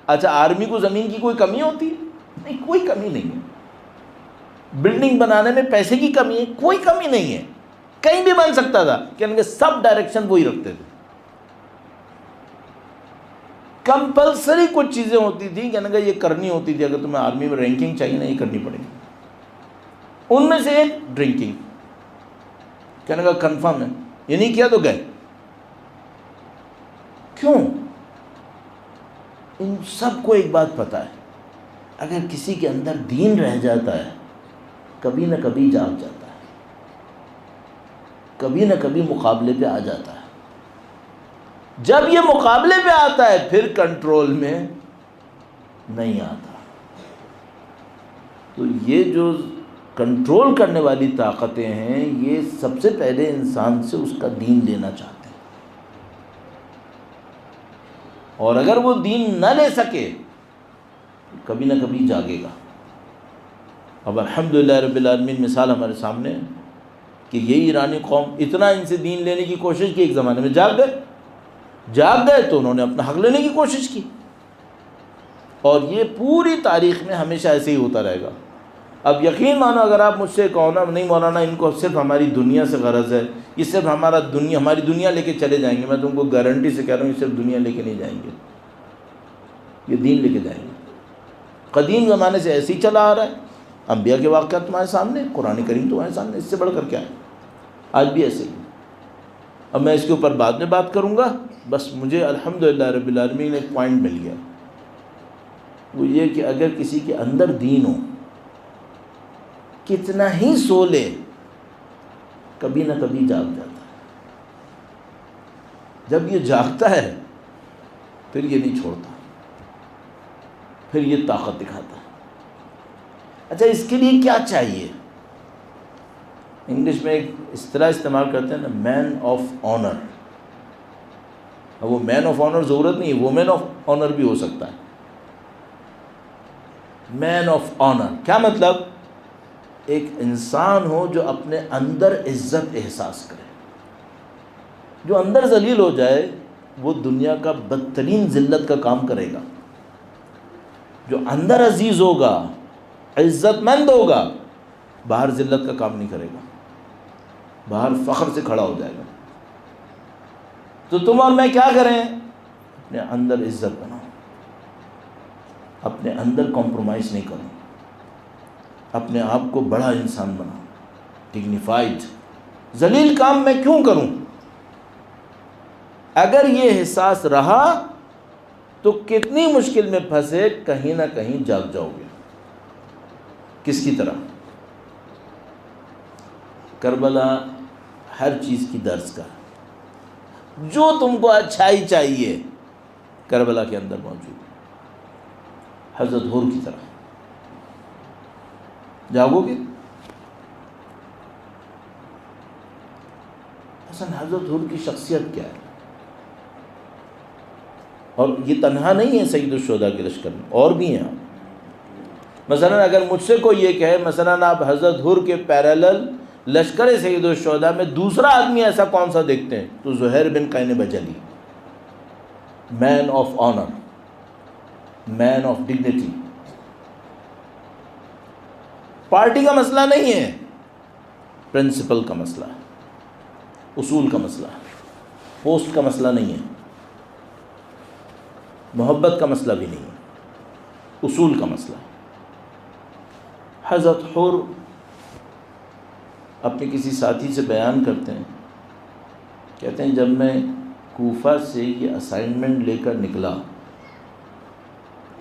اچھا آرمی کو زمین کی کوئی کمی ہوتی ہے؟ نہیں، کوئی کمی نہیں ہے۔ بلڈنگ بنانے میں پیسے کی کمی ہے؟ کوئی کمی نہیں ہے، کہیں بھی بن سکتا تھا۔ کہنے کہ سب ڈائریکشن وہی رکھتے تھے، کمپلسری کچھ چیزیں ہوتی تھیں، کہنے کہ یہ کرنی ہوتی تھی، اگر تمہیں آرمی میں رینکنگ چاہیے نا یہ کرنی پڑے گی۔ ان میں سے ایک ڈرنکنگ، کہنے کا کنفرم ہے، یہ نہیں کیا تو گئے۔ کیوں؟ ان سب کو ایک بات پتہ ہے، اگر کسی کے اندر دین رہ جاتا ہے کبھی نہ کبھی جاگ جاتا ہے، کبھی نہ کبھی مقابلے پہ آ جاتا ہے۔ جب یہ مقابلے پہ آتا ہے پھر کنٹرول میں نہیں آتا۔ تو یہ جو کنٹرول کرنے والی طاقتیں ہیں یہ سب سے پہلے انسان سے اس کا دین لینا چاہتے ہیں، اور اگر وہ دین نہ لے سکے کبھی نہ کبھی جاگے گا۔ اب الحمدللہ رب العالمین مثال ہمارے سامنے ہے کہ یہی ایرانی قوم اتنا ان سے دین لینے کی کوشش کی، ایک زمانے میں جاگ گئے تو انہوں نے اپنا حق لینے کی کوشش کی، اور یہ پوری تاریخ میں ہمیشہ ایسے ہی ہوتا رہے گا۔ اب یقین مانو اگر آپ مجھ سے کہو نا نہیں مولانا ان کو صرف ہماری دنیا سے غرض ہے، یہ صرف ہماری دنیا لے کے چلے جائیں گے، میں تم کو گارنٹی سے کہہ رہا ہوں یہ صرف دنیا لے کے نہیں جائیں گے، یہ دین لے کے جائیں گے۔ قدیم زمانے سے ایسے ہی چلا آ رہا ہے، انبیاء کے واقعات تمہارے سامنے، قرآن کریم تمہارے سامنے، اس سے بڑھ کر کیا ہے؟ آج بھی ایسے ہی۔ اب میں اس کے اوپر بعد میں بات کروں گا، بس مجھے الحمدللہ رب العالمین ایک پوائنٹ مل گیا، وہ یہ کہ اگر کسی کے اندر دین ہو، کتنا ہی سو لے کبھی نہ کبھی جاگ جاتا ہے۔ جب یہ جاگتا ہے پھر یہ نہیں چھوڑتا، پھر یہ طاقت دکھاتا ہے۔ اچھا اس کے لیے کیا چاہیے؟ انگلش میں ایک اصطلاح استعمال کرتے ہیں نا، مین آف آنر۔ اب وہ مین آف آنر ضرورت نہیں ہے، وومین آف آنر بھی ہو سکتا ہے۔ مین آف آنر کیا مطلب؟ ایک انسان ہو جو اپنے اندر عزت احساس کرے، جو اندر ذلیل ہو جائے وہ دنیا کا بدترین ذلت کا کام کرے گا، جو اندر عزیز ہوگا، عزت مند ہوگا، باہر ذلت کا کام نہیں کرے گا، باہر فخر سے کھڑا ہو جائے گا۔ تو تم اور میں کیا کریں؟ اپنے اندر عزت بناؤ، اپنے اندر کمپرومائز نہیں کرو، اپنے آپ کو بڑا انسان بناؤ، ڈگنیفائڈ۔ ذلیل کام میں کیوں کروں؟ اگر یہ احساس رہا تو کتنی مشکل میں پھنسے کہیں نہ کہیں جاگ جاؤ گے۔ کس کی طرح؟ کربلا ہر چیز کی درس کا، جو تم کو اچھائی چاہیے کربلا کے اندر موجود ہے، حضرت حور کی طرح جاگو گے۔ حسن حضرت حور کی شخصیت کیا ہے؟ اور یہ تنہا نہیں ہے سید الشہداء کے لشکر میں، اور بھی ہیں۔ مثلا اگر مجھ سے کوئی یہ کہے مثلا آپ حضرت حور کے پیرالل لشکر سید الشہداء میں دوسرا آدمی ایسا کون سا دیکھتے ہیں، تو زہیر بن قین بجلی، man of honour, man of dignity. Party کا مسئلہ نہیں ہے، پرنسپل کا مسئلہ ہے، اصول کا مسئلہ ہے، پوسٹ کا مسئلہ نہیں ہے، محبت کا مسئلہ بھی نہیں ہے، اصول کا مسئلہ ہے۔ حضرت حور اپنے کسی ساتھی سے بیان کرتے ہیں، کہتے ہیں جب میں کوفہ سے یہ اسائنمنٹ لے کر نکلا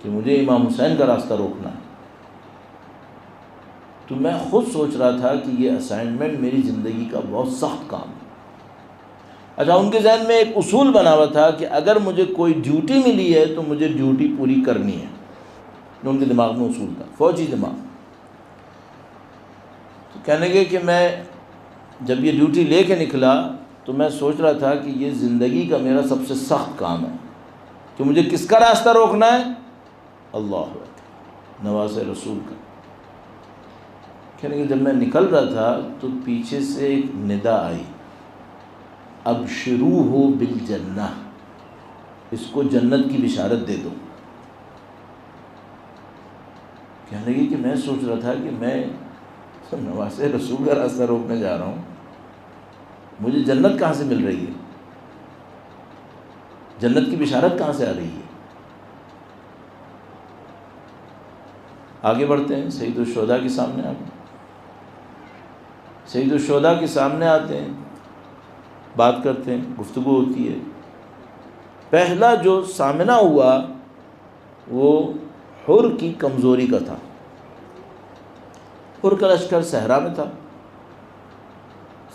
کہ مجھے امام حسین کا راستہ روکنا ہے، تو میں خود سوچ رہا تھا کہ یہ اسائنمنٹ میری زندگی کا بہت سخت کام ہے۔ اچھا ان کے ذہن میں ایک اصول بنا ہوا تھا کہ اگر مجھے کوئی ڈیوٹی ملی ہے تو مجھے ڈیوٹی پوری کرنی ہے، جو ان کے دماغ میں اصول تھا، فوجی دماغ۔ تو کہنے لگے کہ میں جب یہ ڈیوٹی لے کے نکلا تو میں سوچ رہا تھا کہ یہ زندگی کا میرا سب سے سخت کام ہے کہ مجھے کس کا راستہ روکنا ہے؟ اللہ اکبر، نواز رسول کا۔ کہنے لگے جب میں نکل رہا تھا تو پیچھے سے ایک ندا آئی، ابشروا بالجنہ، اس کو جنت کی بشارت دے دو۔ کہنے لگے کہ میں سوچ رہا تھا کہ میں نواز رسول کا راستہ روکنے جا رہا ہوں، مجھے جنت کہاں سے مل رہی ہے، جنت کی بشارت کہاں سے آ رہی ہے؟ آگے بڑھتے ہیں، سید الشہداء کے سامنے آتے ہیں، سید الشہداء کے سامنے آتے ہیں، بات کرتے ہیں، گفتگو ہوتی ہے۔ پہلا جو سامنا ہوا وہ حر کی کمزوری کا تھا۔ حر کا لشکر صحرا میں تھا،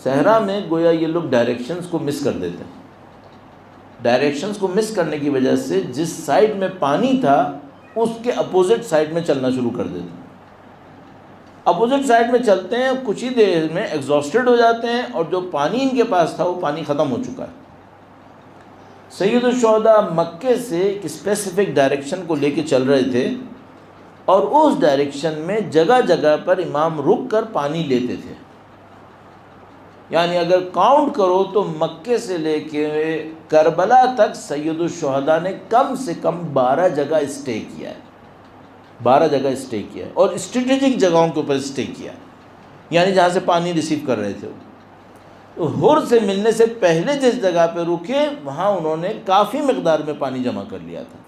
صحرا میں گویا یہ لوگ ڈائریکشنز کو مس کر دیتے ہیں، ڈائریکشنز کو مس کرنے کی وجہ سے جس سائڈ میں پانی تھا اس کے اپوزٹ سائڈ میں چلنا شروع کر دیتے ہیں۔ اپوزٹ سائڈ میں چلتے ہیں، کچھ ہی دیر میں ایگزاسٹڈ ہو جاتے ہیں، اور جو پانی ان کے پاس تھا وہ پانی ختم ہو چکا ہے۔ سید الشہداء مکے سے ایک اسپیسیفک ڈائریکشن کو لے کے چل رہے تھے، اور اس ڈائریکشن میں جگہ جگہ پر امام رک کر پانی لیتے تھے۔ یعنی اگر کاؤنٹ کرو تو مکے سے لے کے کربلا تک سید الشہداء نے کم سے کم 12 جگہ اسٹے کیا ہے۔ 12 جگہ اسٹے کیا ہے، اور اسٹریٹجک جگہوں کے اوپر اسٹے کیا ہے، یعنی جہاں سے پانی ریسیو کر رہے تھے وہ۔ حر سے ملنے سے پہلے جس جگہ پہ رکے وہاں انہوں نے کافی مقدار میں پانی جمع کر لیا تھا۔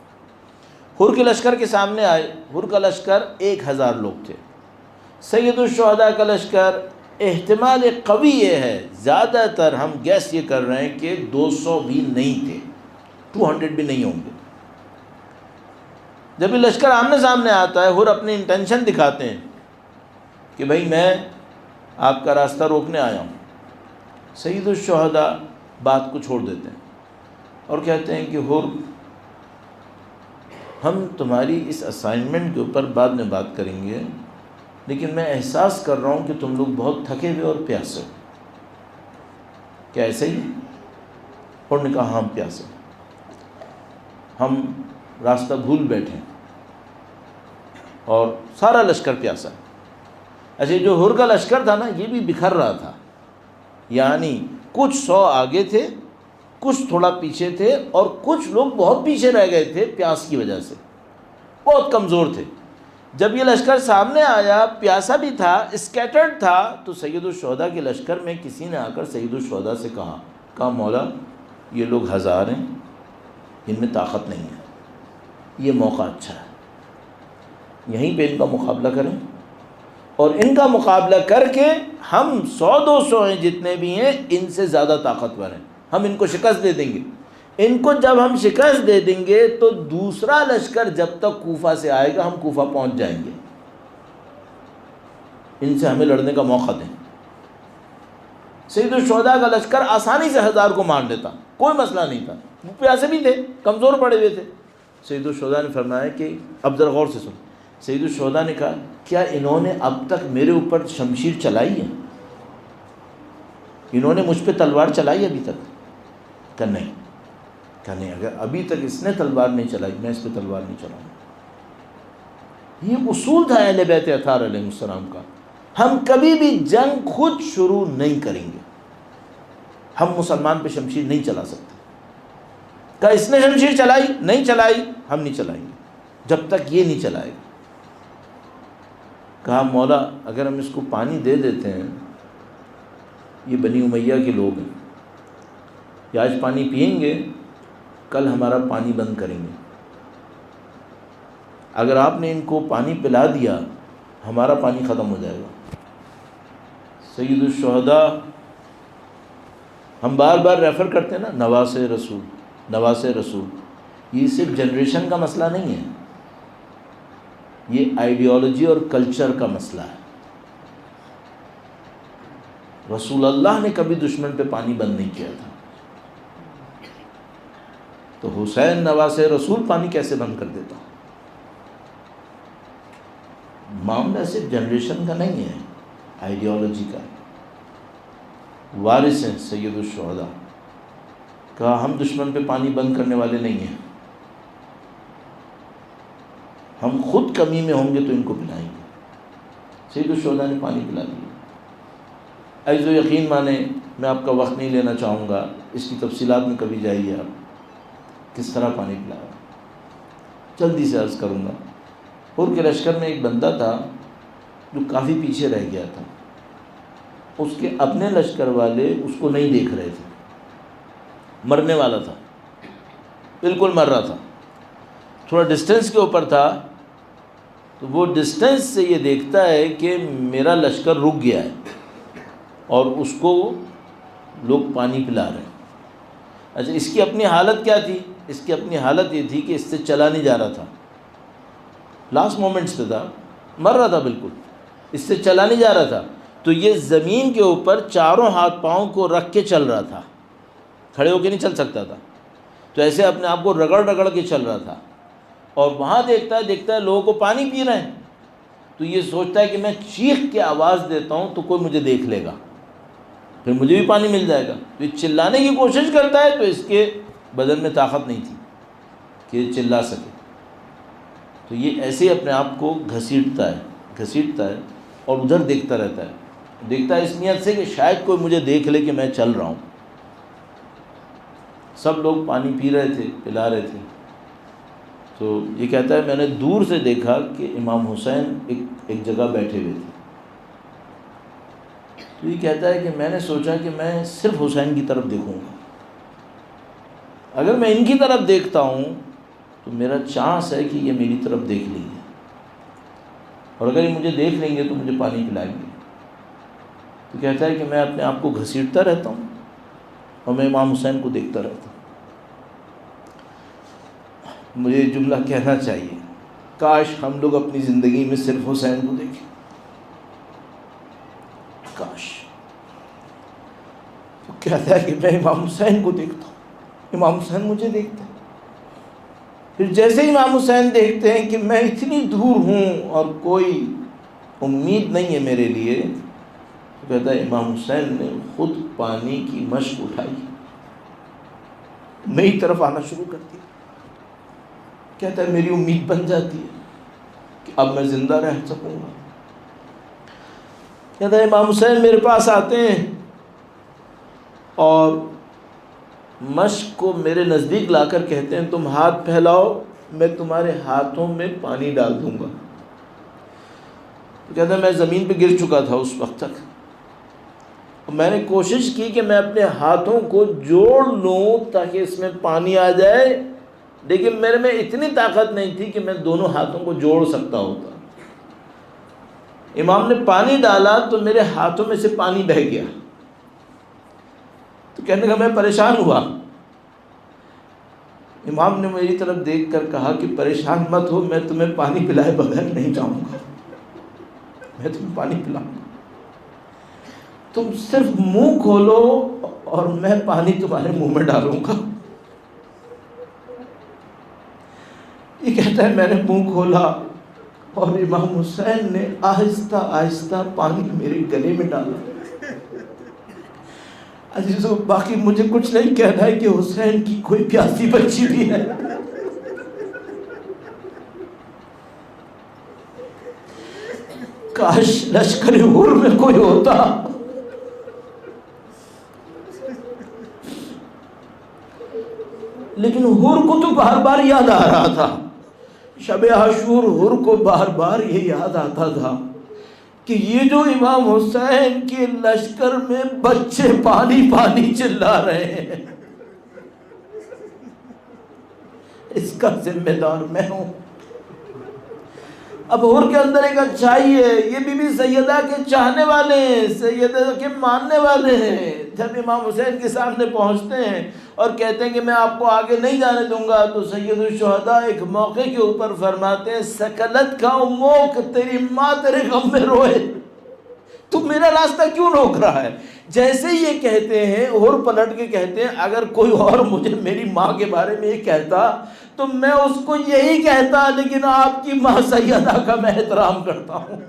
حر کے لشکر کے سامنے آئے، حر کا لشکر 1000 لوگ تھے، سید الشہداء کا لشکر احتمال قوی یہ ہے، زیادہ تر ہم گیس یہ کر رہے ہیں کہ 200 بھی نہیں تھے، 200 بھی نہیں ہوں گے۔ جب یہ لشکر آمنے سامنے آتا ہے، حر اپنی انٹینشن دکھاتے ہیں کہ بھائی میں آپ کا راستہ روکنے آیا ہوں۔ سید الشہداء بات کو چھوڑ دیتے ہیں اور کہتے ہیں کہ حر، ہم تمہاری اس اسائنمنٹ کے اوپر بعد میں بات کریں گے، لیکن میں احساس کر رہا ہوں کہ تم لوگ بہت تھکے ہوئے اور پیاسے ہو۔ کیا ایسے ہی؟ حر نے کہا ہم پیاسے، ہم راستہ بھول بیٹھے اور سارا لشکر پیاسا۔ اچھا، جو حر کا لشکر تھا نا، یہ بھی بکھر رہا تھا، یعنی کچھ 100 آگے تھے، کچھ تھوڑا پیچھے تھے، اور کچھ لوگ بہت پیچھے رہ گئے تھے پیاس کی وجہ سے، بہت کمزور تھے۔ جب یہ لشکر سامنے آیا، پیاسا بھی تھا، اسکیٹرڈ تھا، تو سید الشہداء کے لشکر میں کسی نے آ کر سید الشہداء سے کہا مولا یہ لوگ 1000 ہیں، ان میں طاقت نہیں ہے، یہ موقع اچھا ہے، یہیں پہ ان کا مقابلہ کریں، اور ان کا مقابلہ کر کے ہم 100-200 ہیں جتنے بھی ہیں، ان سے زیادہ طاقتور ہیں، ہم ان کو شکست دے دیں گے۔ ان کو جب ہم شکست دے دیں گے تو دوسرا لشکر جب تک کوفہ سے آئے گا ہم کوفہ پہنچ جائیں گے، ان سے ہمیں لڑنے کا موقع دیں۔ سید الشہداء کا لشکر آسانی سے 1000 کو مار لیتا، کوئی مسئلہ نہیں تھا، وہ پیاسے بھی تھے، کمزور پڑے ہوئے تھے۔ سید الشہداء نے فرمایا کہ اب ذرا غور سے سن۔ سید الشہداء نے کہا کیا انہوں نے اب تک میرے اوپر شمشیر چلائی ہے؟ انہوں نے مجھ پہ تلوار چلائی ابھی تک؟ کہ نہیں۔ کہ نہیں، اگر ابھی تک اس نے تلوار نہیں چلائی میں اس پہ تلوار نہیں چلاؤں گا۔ یہ اصول تھا اہل بیت اطہار علیہ السلام کا، ہم کبھی بھی جنگ خود شروع نہیں کریں گے، ہم مسلمان پہ شمشیر نہیں چلا سکتے۔ کہ اس نے شمشیر چلائی؟ نہیں چلائی، ہم نہیں چلائیں گے جب تک یہ نہیں چلائے گا۔ کہا مولا اگر ہم اس کو پانی دے دیتے ہیں، یہ بنی امیہ کے لوگ ہیں، یہ آج پانی پئیں گے، کل ہمارا پانی بند کریں گے، اگر آپ نے ان کو پانی پلا دیا ہمارا پانی ختم ہو جائے گا۔ سید الشہداء ہم بار بار ریفر کرتے ہیں نا، نواس رسول، نواس رسول، یہ صرف جنریشن کا مسئلہ نہیں ہے، یہ آئیڈیالوجی اور کلچر کا مسئلہ ہے۔ رسول اللہ نے کبھی دشمن پہ پانی بند نہیں کیا تھا، تو حسین نواس رسول پانی کیسے بند کر دیتا؟ معاملہ صرف جنریشن کا نہیں ہے، آئیڈیالوجی کا۔ وارث ہیں سید الشہداء، کہا ہم دشمن پہ پانی بند کرنے والے نہیں ہیں، ہم خود کمی میں ہوں گے تو ان کو پلائیں گے۔ سید الشہداء نے پانی پلا دیا۔ عجز و یقین مانے، میں آپ کا وقت نہیں لینا چاہوں گا، اس کی تفصیلات میں کبھی جائیے آپ، کس طرح پانی پلایا، جلدی سے عرض کروں گا۔ حر کے لشکر میں ایک بندہ تھا جو کافی پیچھے رہ گیا تھا، اس کے اپنے لشکر والے اس کو نہیں دیکھ رہے تھے، مرنے والا تھا، بالکل مر رہا تھا، تھوڑا ڈسٹینس کے اوپر تھا، تو وہ ڈسٹینس سے یہ دیکھتا ہے کہ میرا لشکر رک گیا ہے اور اس کو لوگ پانی پلا رہے ہیں۔ اچھا، اس کی اپنی حالت کیا تھی؟ اس کی اپنی حالت یہ تھی کہ اس سے چلا نہیں جا رہا تھا، لاسٹ مومنٹس پہ تھا، مر رہا تھا بالکل، اس سے چلا نہیں جا رہا تھا، تو یہ زمین کے اوپر چاروں ہاتھ پاؤں کو رکھ کے چل رہا تھا، کھڑے ہو کے نہیں چل سکتا تھا، تو ایسے اپنے آپ کو رگڑ رگڑ کے چل رہا تھا، اور وہاں دیکھتا ہے لوگوں کو پانی پی رہے ہیں، تو یہ سوچتا ہے کہ میں چیخ کے آواز دیتا ہوں تو کوئی مجھے دیکھ لے گا، پھر مجھے بھی پانی مل جائے گا، تو یہ چلانے کی کوشش کرتا ہے، تو اس کے بدن میں طاقت نہیں تھی کہ یہ چلا سکے، تو یہ ایسے ہی اپنے آپ کو گھسیٹتا ہے اور ادھر دیکھتا رہتا ہے، دیکھتا ہے اس نیت سے کہ شاید کوئی مجھے دیکھ لے کہ میں چل رہا ہوں۔ سب لوگ پانی پی رہے تھے، پلا رہے تھے، تو یہ کہتا ہے میں نے دور سے دیکھا کہ امام حسین ایک جگہ بیٹھے ہوئے تھے. تو یہ کہتا ہے کہ میں نے سوچا کہ میں صرف حسین کی طرف دیکھوں گا. اگر میں ان کی طرف دیکھتا ہوں تو میرا چانس ہے کہ یہ میری طرف دیکھ لیں گے، اور اگر یہ مجھے دیکھ لیں گے تو مجھے پانی پلائیں گے. تو کہتا ہے کہ میں اپنے آپ کو گھسیٹتا رہتا ہوں اور میں امام حسین کو دیکھتا رہتا ہوں. مجھے یہ جملہ کہنا چاہیے، کاش ہم لوگ اپنی زندگی میں صرف حسین کو دیکھیں، کاش. تو کہتا ہے کہ میں امام حسین کو دیکھتا ہوں، امام حسین مجھے دیکھتا ہے. پھر جیسے ہی امام حسین دیکھتے ہیں کہ میں اتنی دور ہوں اور کوئی امید نہیں ہے میرے لیے، تو کہتا ہے امام حسین نے خود پانی کی مشک اٹھائی، میری طرف آنا شروع کر دیا. کہتا ہے میری امید بن جاتی ہے کہ اب میں زندہ رہ سکوں گا. کہتا ہے امام حسین میرے پاس آتے ہیں اور مشک کو میرے نزدیک لا کر کہتے ہیں تم ہاتھ پھیلاؤ، میں تمہارے ہاتھوں میں پانی ڈال دوں گا. تو کہتا ہے میں زمین پہ گر چکا تھا اس وقت تک. میں نے کوشش کی کہ میں اپنے ہاتھوں کو جوڑ لوں تاکہ اس میں پانی آ جائے، لیکن میرے میں اتنی طاقت نہیں تھی کہ میں دونوں ہاتھوں کو جوڑ سکتا ہوتا. امام نے پانی ڈالا تو میرے ہاتھوں میں سے پانی بہہ گیا. تو کہنے کا میں پریشان ہوا. امام نے میری طرف دیکھ کر کہا کہ پریشان مت ہو، میں تمہیں پانی پلائے بغیر نہیں جاؤں گا، میں تمہیں پانی پلاؤں گا. تم صرف منہ کھولو اور میں پانی تمہارے منہ میں ڈالوں گا. یہ کہتا ہے میں نے منہ کھولا اور امام حسین نے آہستہ آہستہ پانی میرے گلے میں ڈالا. عزیزو باقی مجھے کچھ نہیں کہنا ہے کہ حسین کی کوئی پیاسی بچی بھی ہے. کاش لشکر حر میں کوئی ہوتا. لیکن حر کو تو بار بار یاد آ رہا تھا، شب عاشور حر کو بار بار یہ یاد آتا تھا کہ یہ جو امام حسین کے لشکر میں بچے پانی پانی چلا رہے ہیں، اس کا ذمہ دار میں ہوں. اب حر کے اندر ایک اچھائی ہے، یہ بی بی سیدہ کے چاہنے والے ہیں، سیدہ کے ماننے والے ہیں. جب امام حسین کے سامنے پہنچتے ہیں اور کہتے ہیں کہ میں آپ کو آگے نہیں جانے دوں گا، تو سید الشہداء ایک موقع کے اوپر فرماتے ہیں سکلت کا اموک، تیری ماں تیرے غم میں روئے، تو میرا راستہ کیوں روک رہا ہے. جیسے یہ کہتے ہیں اور پلٹ کے کہتے ہیں اگر کوئی اور مجھے میری ماں کے بارے میں یہ کہتا تو میں اس کو یہی کہتا، لیکن آپ کی ماں سیدہ کا میں احترام کرتا ہوں.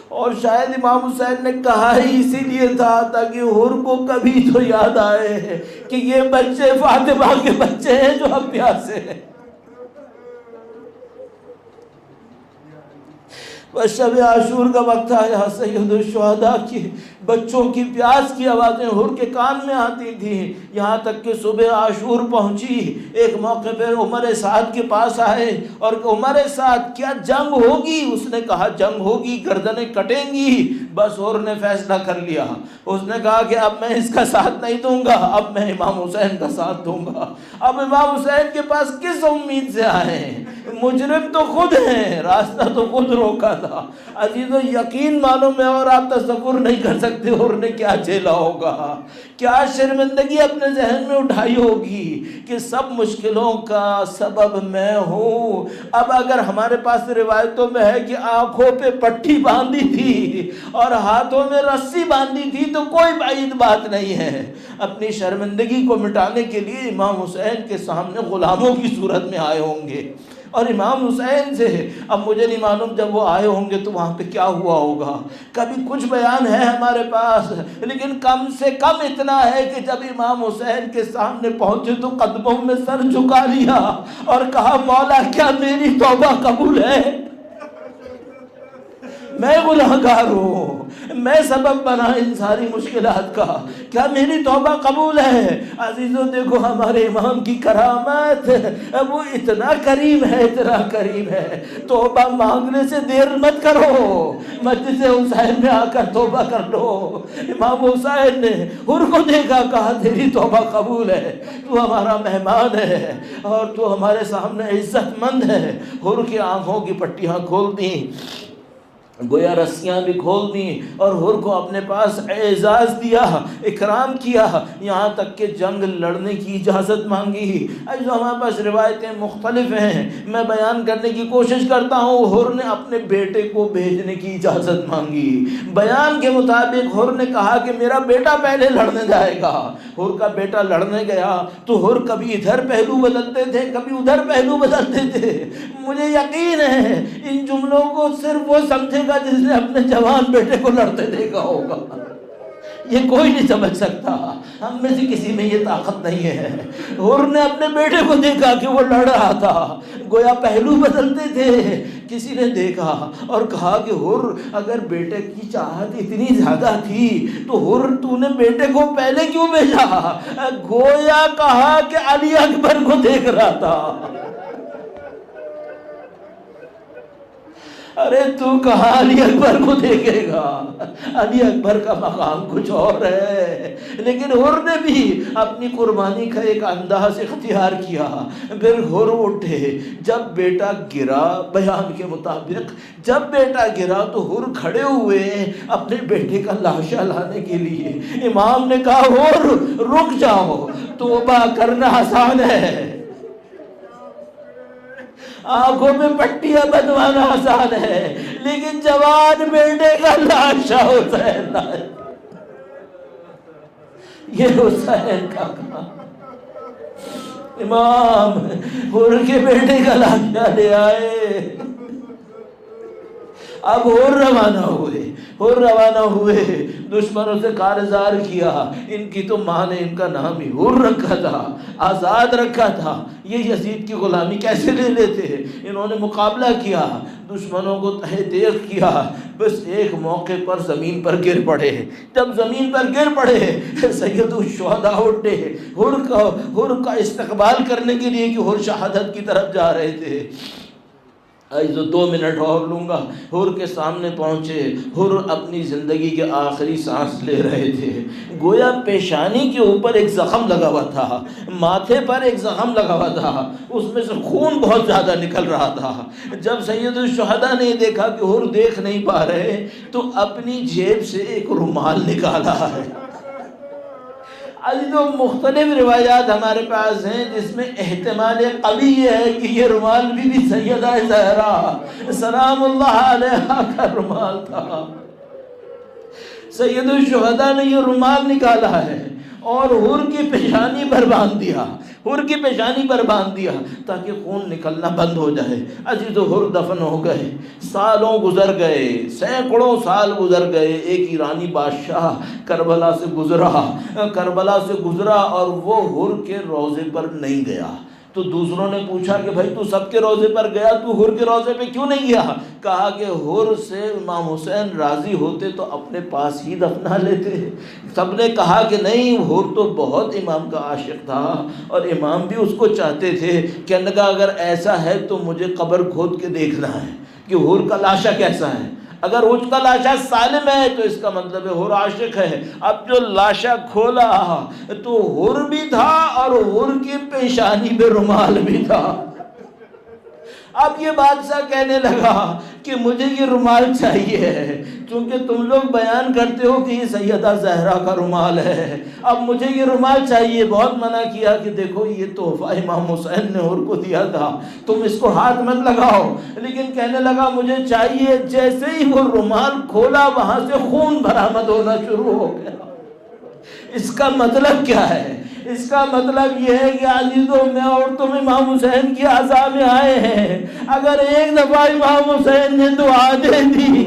اور شاید امام حسین نے کہا ہی اسی لیے تھا تاکہ حر کو کبھی تو یاد آئے کہ یہ بچے فاطمہ کے بچے ہیں جو اب پیاسے ہیں. بس شب عاشور کا وقت آیا، سید الشہداء کی بچوں کی پیاس کی آوازیں حر کے کان میں آتی تھیں، یہاں تک کہ صبح عاشور پہنچی. ایک موقع پر عمر سعد کے پاس آئے اور عمر سعد کیا جنگ ہوگی؟ اس نے کہا جنگ ہوگی، گردنیں کٹیں گی. بس حر نے فیصلہ کر لیا، اس نے کہا کہ اب میں اس کا ساتھ نہیں دوں گا، اب میں امام حسین کا ساتھ دوں گا. اب امام حسین کے پاس کس امید سے آئے ہیں؟ مجرم تو خود ہیں، راستہ تو خود روکا تھا. عزیزو یقین مانو میں اور آپ تصور نہیں کر سکتے اور نے کیا جھیلا ہوگا، کیا شرمندگی اپنے ذہن میں اٹھائی ہوگی کہ سب مشکلوں کا سبب میں ہوں. اب اگر ہمارے پاس روایتوں میں ہے کہ آنکھوں پہ پٹھی باندھی تھی اور ہاتھوں میں رسی باندھی تھی تو کوئی بعید بات نہیں ہے. اپنی شرمندگی کو مٹانے کے لیے امام حسین کے سامنے غلاموں کی صورت میں آئے ہوں گے. اور امام حسین سے اب مجھے نہیں معلوم جب وہ آئے ہوں گے تو وہاں پہ کیا ہوا ہوگا، کبھی کچھ بیان ہے ہمارے پاس، لیکن کم سے کم اتنا ہے کہ جب امام حسین کے سامنے پہنچے تو قدموں میں سر جھکا لیا اور کہا مولا کیا میری توبہ قبول ہے؟ میں گناہگار ہوں، میں سبب بنا ان ساری مشکلات کا، کیا میری توبہ قبول ہے؟ عزیزوں دیکھو ہمارے امام کی کرامت، وہ اتنا کریم ہے، اتنا کریم ہے، توبہ مانگنے سے دیر مت کرو، مسجد حسین میں آ کر توبہ کر لو۔ امام حسین نے حر کو دیکھا، کہا تیری توبہ قبول ہے، تو ہمارا مہمان ہے اور تو ہمارے سامنے عزت مند ہے۔ حر کی آنکھوں کی پٹیاں کھول دیں، گویا رسیاں بھی کھول دیں، اور حر کو اپنے پاس اعزاز دیا، اکرام کیا، یہاں تک کہ جنگ لڑنے کی اجازت مانگی۔ ایسا ہمارے پاس روایتیں مختلف ہیں، میں بیان کرنے کی کوشش کرتا ہوں۔ حر نے اپنے بیٹے کو بھیجنے کی اجازت مانگی، بیان کے مطابق حر نے کہا کہ میرا بیٹا پہلے لڑنے جائے گا۔ حر کا بیٹا لڑنے گیا تو حر کبھی ادھر پہلو بدلتے تھے، کبھی ادھر پہلو بدلتے تھے۔ مجھے یقین ہے ان جملوں کو صرف وہ سمجھے گا جس نے اپنے جوان بیٹے کو لڑتے دیکھا ہوگا، یہ کوئی نہیں سمجھ سکتا، ہم میں سے کسی میں یہ طاقت نہیں ہے۔ حر نے اپنے بیٹے کو دیکھا کہ وہ لڑ رہا تھا، گویا پہلو بدلتے تھے۔ کسی نے دیکھا اور کہا کہ حر اگر بیٹے کی چاہت اتنی زیادہ تھی تو حر تو نے بیٹے کو پہلے کیوں بھیجا؟ گویا کہا کہ علی اکبر کو دیکھ رہا تھا۔ ارے تو کہاں علی اکبر کو دیکھے گا؟ علی اکبر کا مقام کچھ اور ہے۔ لیکن حر نے بھی اپنی قربانی کا ایک انداز اختیار کیا۔ پھر حر اٹھے، جب بیٹا گرا، بیان کے مطابق جب بیٹا گرا تو حر کھڑے ہوئے اپنے بیٹے کا لاشا لانے کے لیے۔ امام نے کہا حر رک جاؤ، توبہ کرنا آسان ہے، آنکھوں میں پٹیاں بنوانا آسان ہے، لیکن جوان بیٹے کا لاشا حسین لائے، یہ حسین کا کام۔ امام حر کے بیٹے کا لاشا لے آئے۔ اب حر روانہ ہوئے، دشمنوں سے کارزار کیا۔ ان کی تو ماں نے ان کا نام ہی حر رکھا تھا، آزاد رکھا تھا، یہ یزید کی غلامی کیسے لے لیتے؟ انہوں نے مقابلہ کیا، دشمنوں کو تہہ تیغ کیا، بس ایک موقع پر زمین پر گر پڑے۔ جب زمین پر گر پڑے سید الشہداء اٹھے حر کا استقبال کرنے کے لیے کہ حر شہادت کی طرف جا رہے تھے۔ ایسو 2 منٹ اور لوں گا۔ حر کے سامنے پہنچے، حر اپنی زندگی کے آخری سانس لے رہے تھے، گویا پیشانی کے اوپر ایک زخم لگا ہوا تھا، ماتھے پر ایک زخم لگا ہوا تھا، اس میں سے خون بہت زیادہ نکل رہا تھا۔ جب سید الشہداء نے دیکھا کہ حر دیکھ نہیں پا رہے تو اپنی جیب سے ایک رومال نکالا ہے۔ عزیزوں مختلف روایات ہمارے پاس ہیں جس میں احتمال قوی یہ ہے کہ یہ رومال بھی سیدہ زہرا سلام اللہ علیہا کا رومال تھا۔ سید الشہداء نے یہ رومال نکالا ہے اور حر کی پیشانی پر باندھ دیا، حر کی پیشانی پر باندھ دیا تاکہ خون نکلنا بند ہو جائے۔ عزیزو حر دفن ہو گئے، سالوں گزر گئے، سینکڑوں سال گزر گئے۔ ایک ایرانی بادشاہ کربلا سے گزرا اور وہ حر کے روضے پر نہیں گیا۔ تو دوسروں نے پوچھا کہ بھائی تو سب کے روضے پر گیا، تو حر کے روضے پہ کیوں نہیں گیا؟ کہا کہ حر سے امام حسین راضی ہوتے تو اپنے پاس ہی دفنا لیتے۔ سب نے کہا کہ نہیں، حر تو بہت امام کا عاشق تھا اور امام بھی اس کو چاہتے تھے۔ کہنے لگا اگر ایسا ہے تو مجھے قبر کھود کے دیکھنا ہے کہ حر کا لاشا کیسا ہے۔ اگر اس کا لاشا سالم ہے تو اس کا مطلب ہے حر عاشق ہے۔ اب جو لاشا کھولا تو حر بھی تھا اور حر کی پیشانی پہ رومال بھی تھا۔ اب یہ بادشاہ کہنے لگا کہ مجھے یہ رومال چاہیے، چونکہ تم لوگ بیان کرتے ہو کہ یہ سیدہ زہرا کا رومال ہے، اب مجھے یہ رومال چاہیے۔ بہت منع کیا کہ دیکھو یہ تحفہ امام حسین نے حر کو دیا تھا، تم اس کو ہاتھ مت لگاؤ، لیکن کہنے لگا مجھے چاہیے۔ جیسے ہی وہ رومال کھولا وہاں سے خون برآمد ہونا شروع ہو گیا۔ اس کا مطلب کیا ہے؟ اس کا مطلب یہ ہے کہ عزیزوں میں اور تم امام حسین کی عزا میں آئے ہیں، اگر ایک دفعہ امام حسین نے دعا دے دی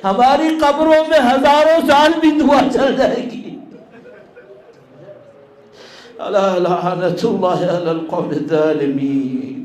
ہماری قبروں میں ہزاروں سال بھی دعا چل جائے گی۔ الا لعنت اللہ علی القوم الظالمین۔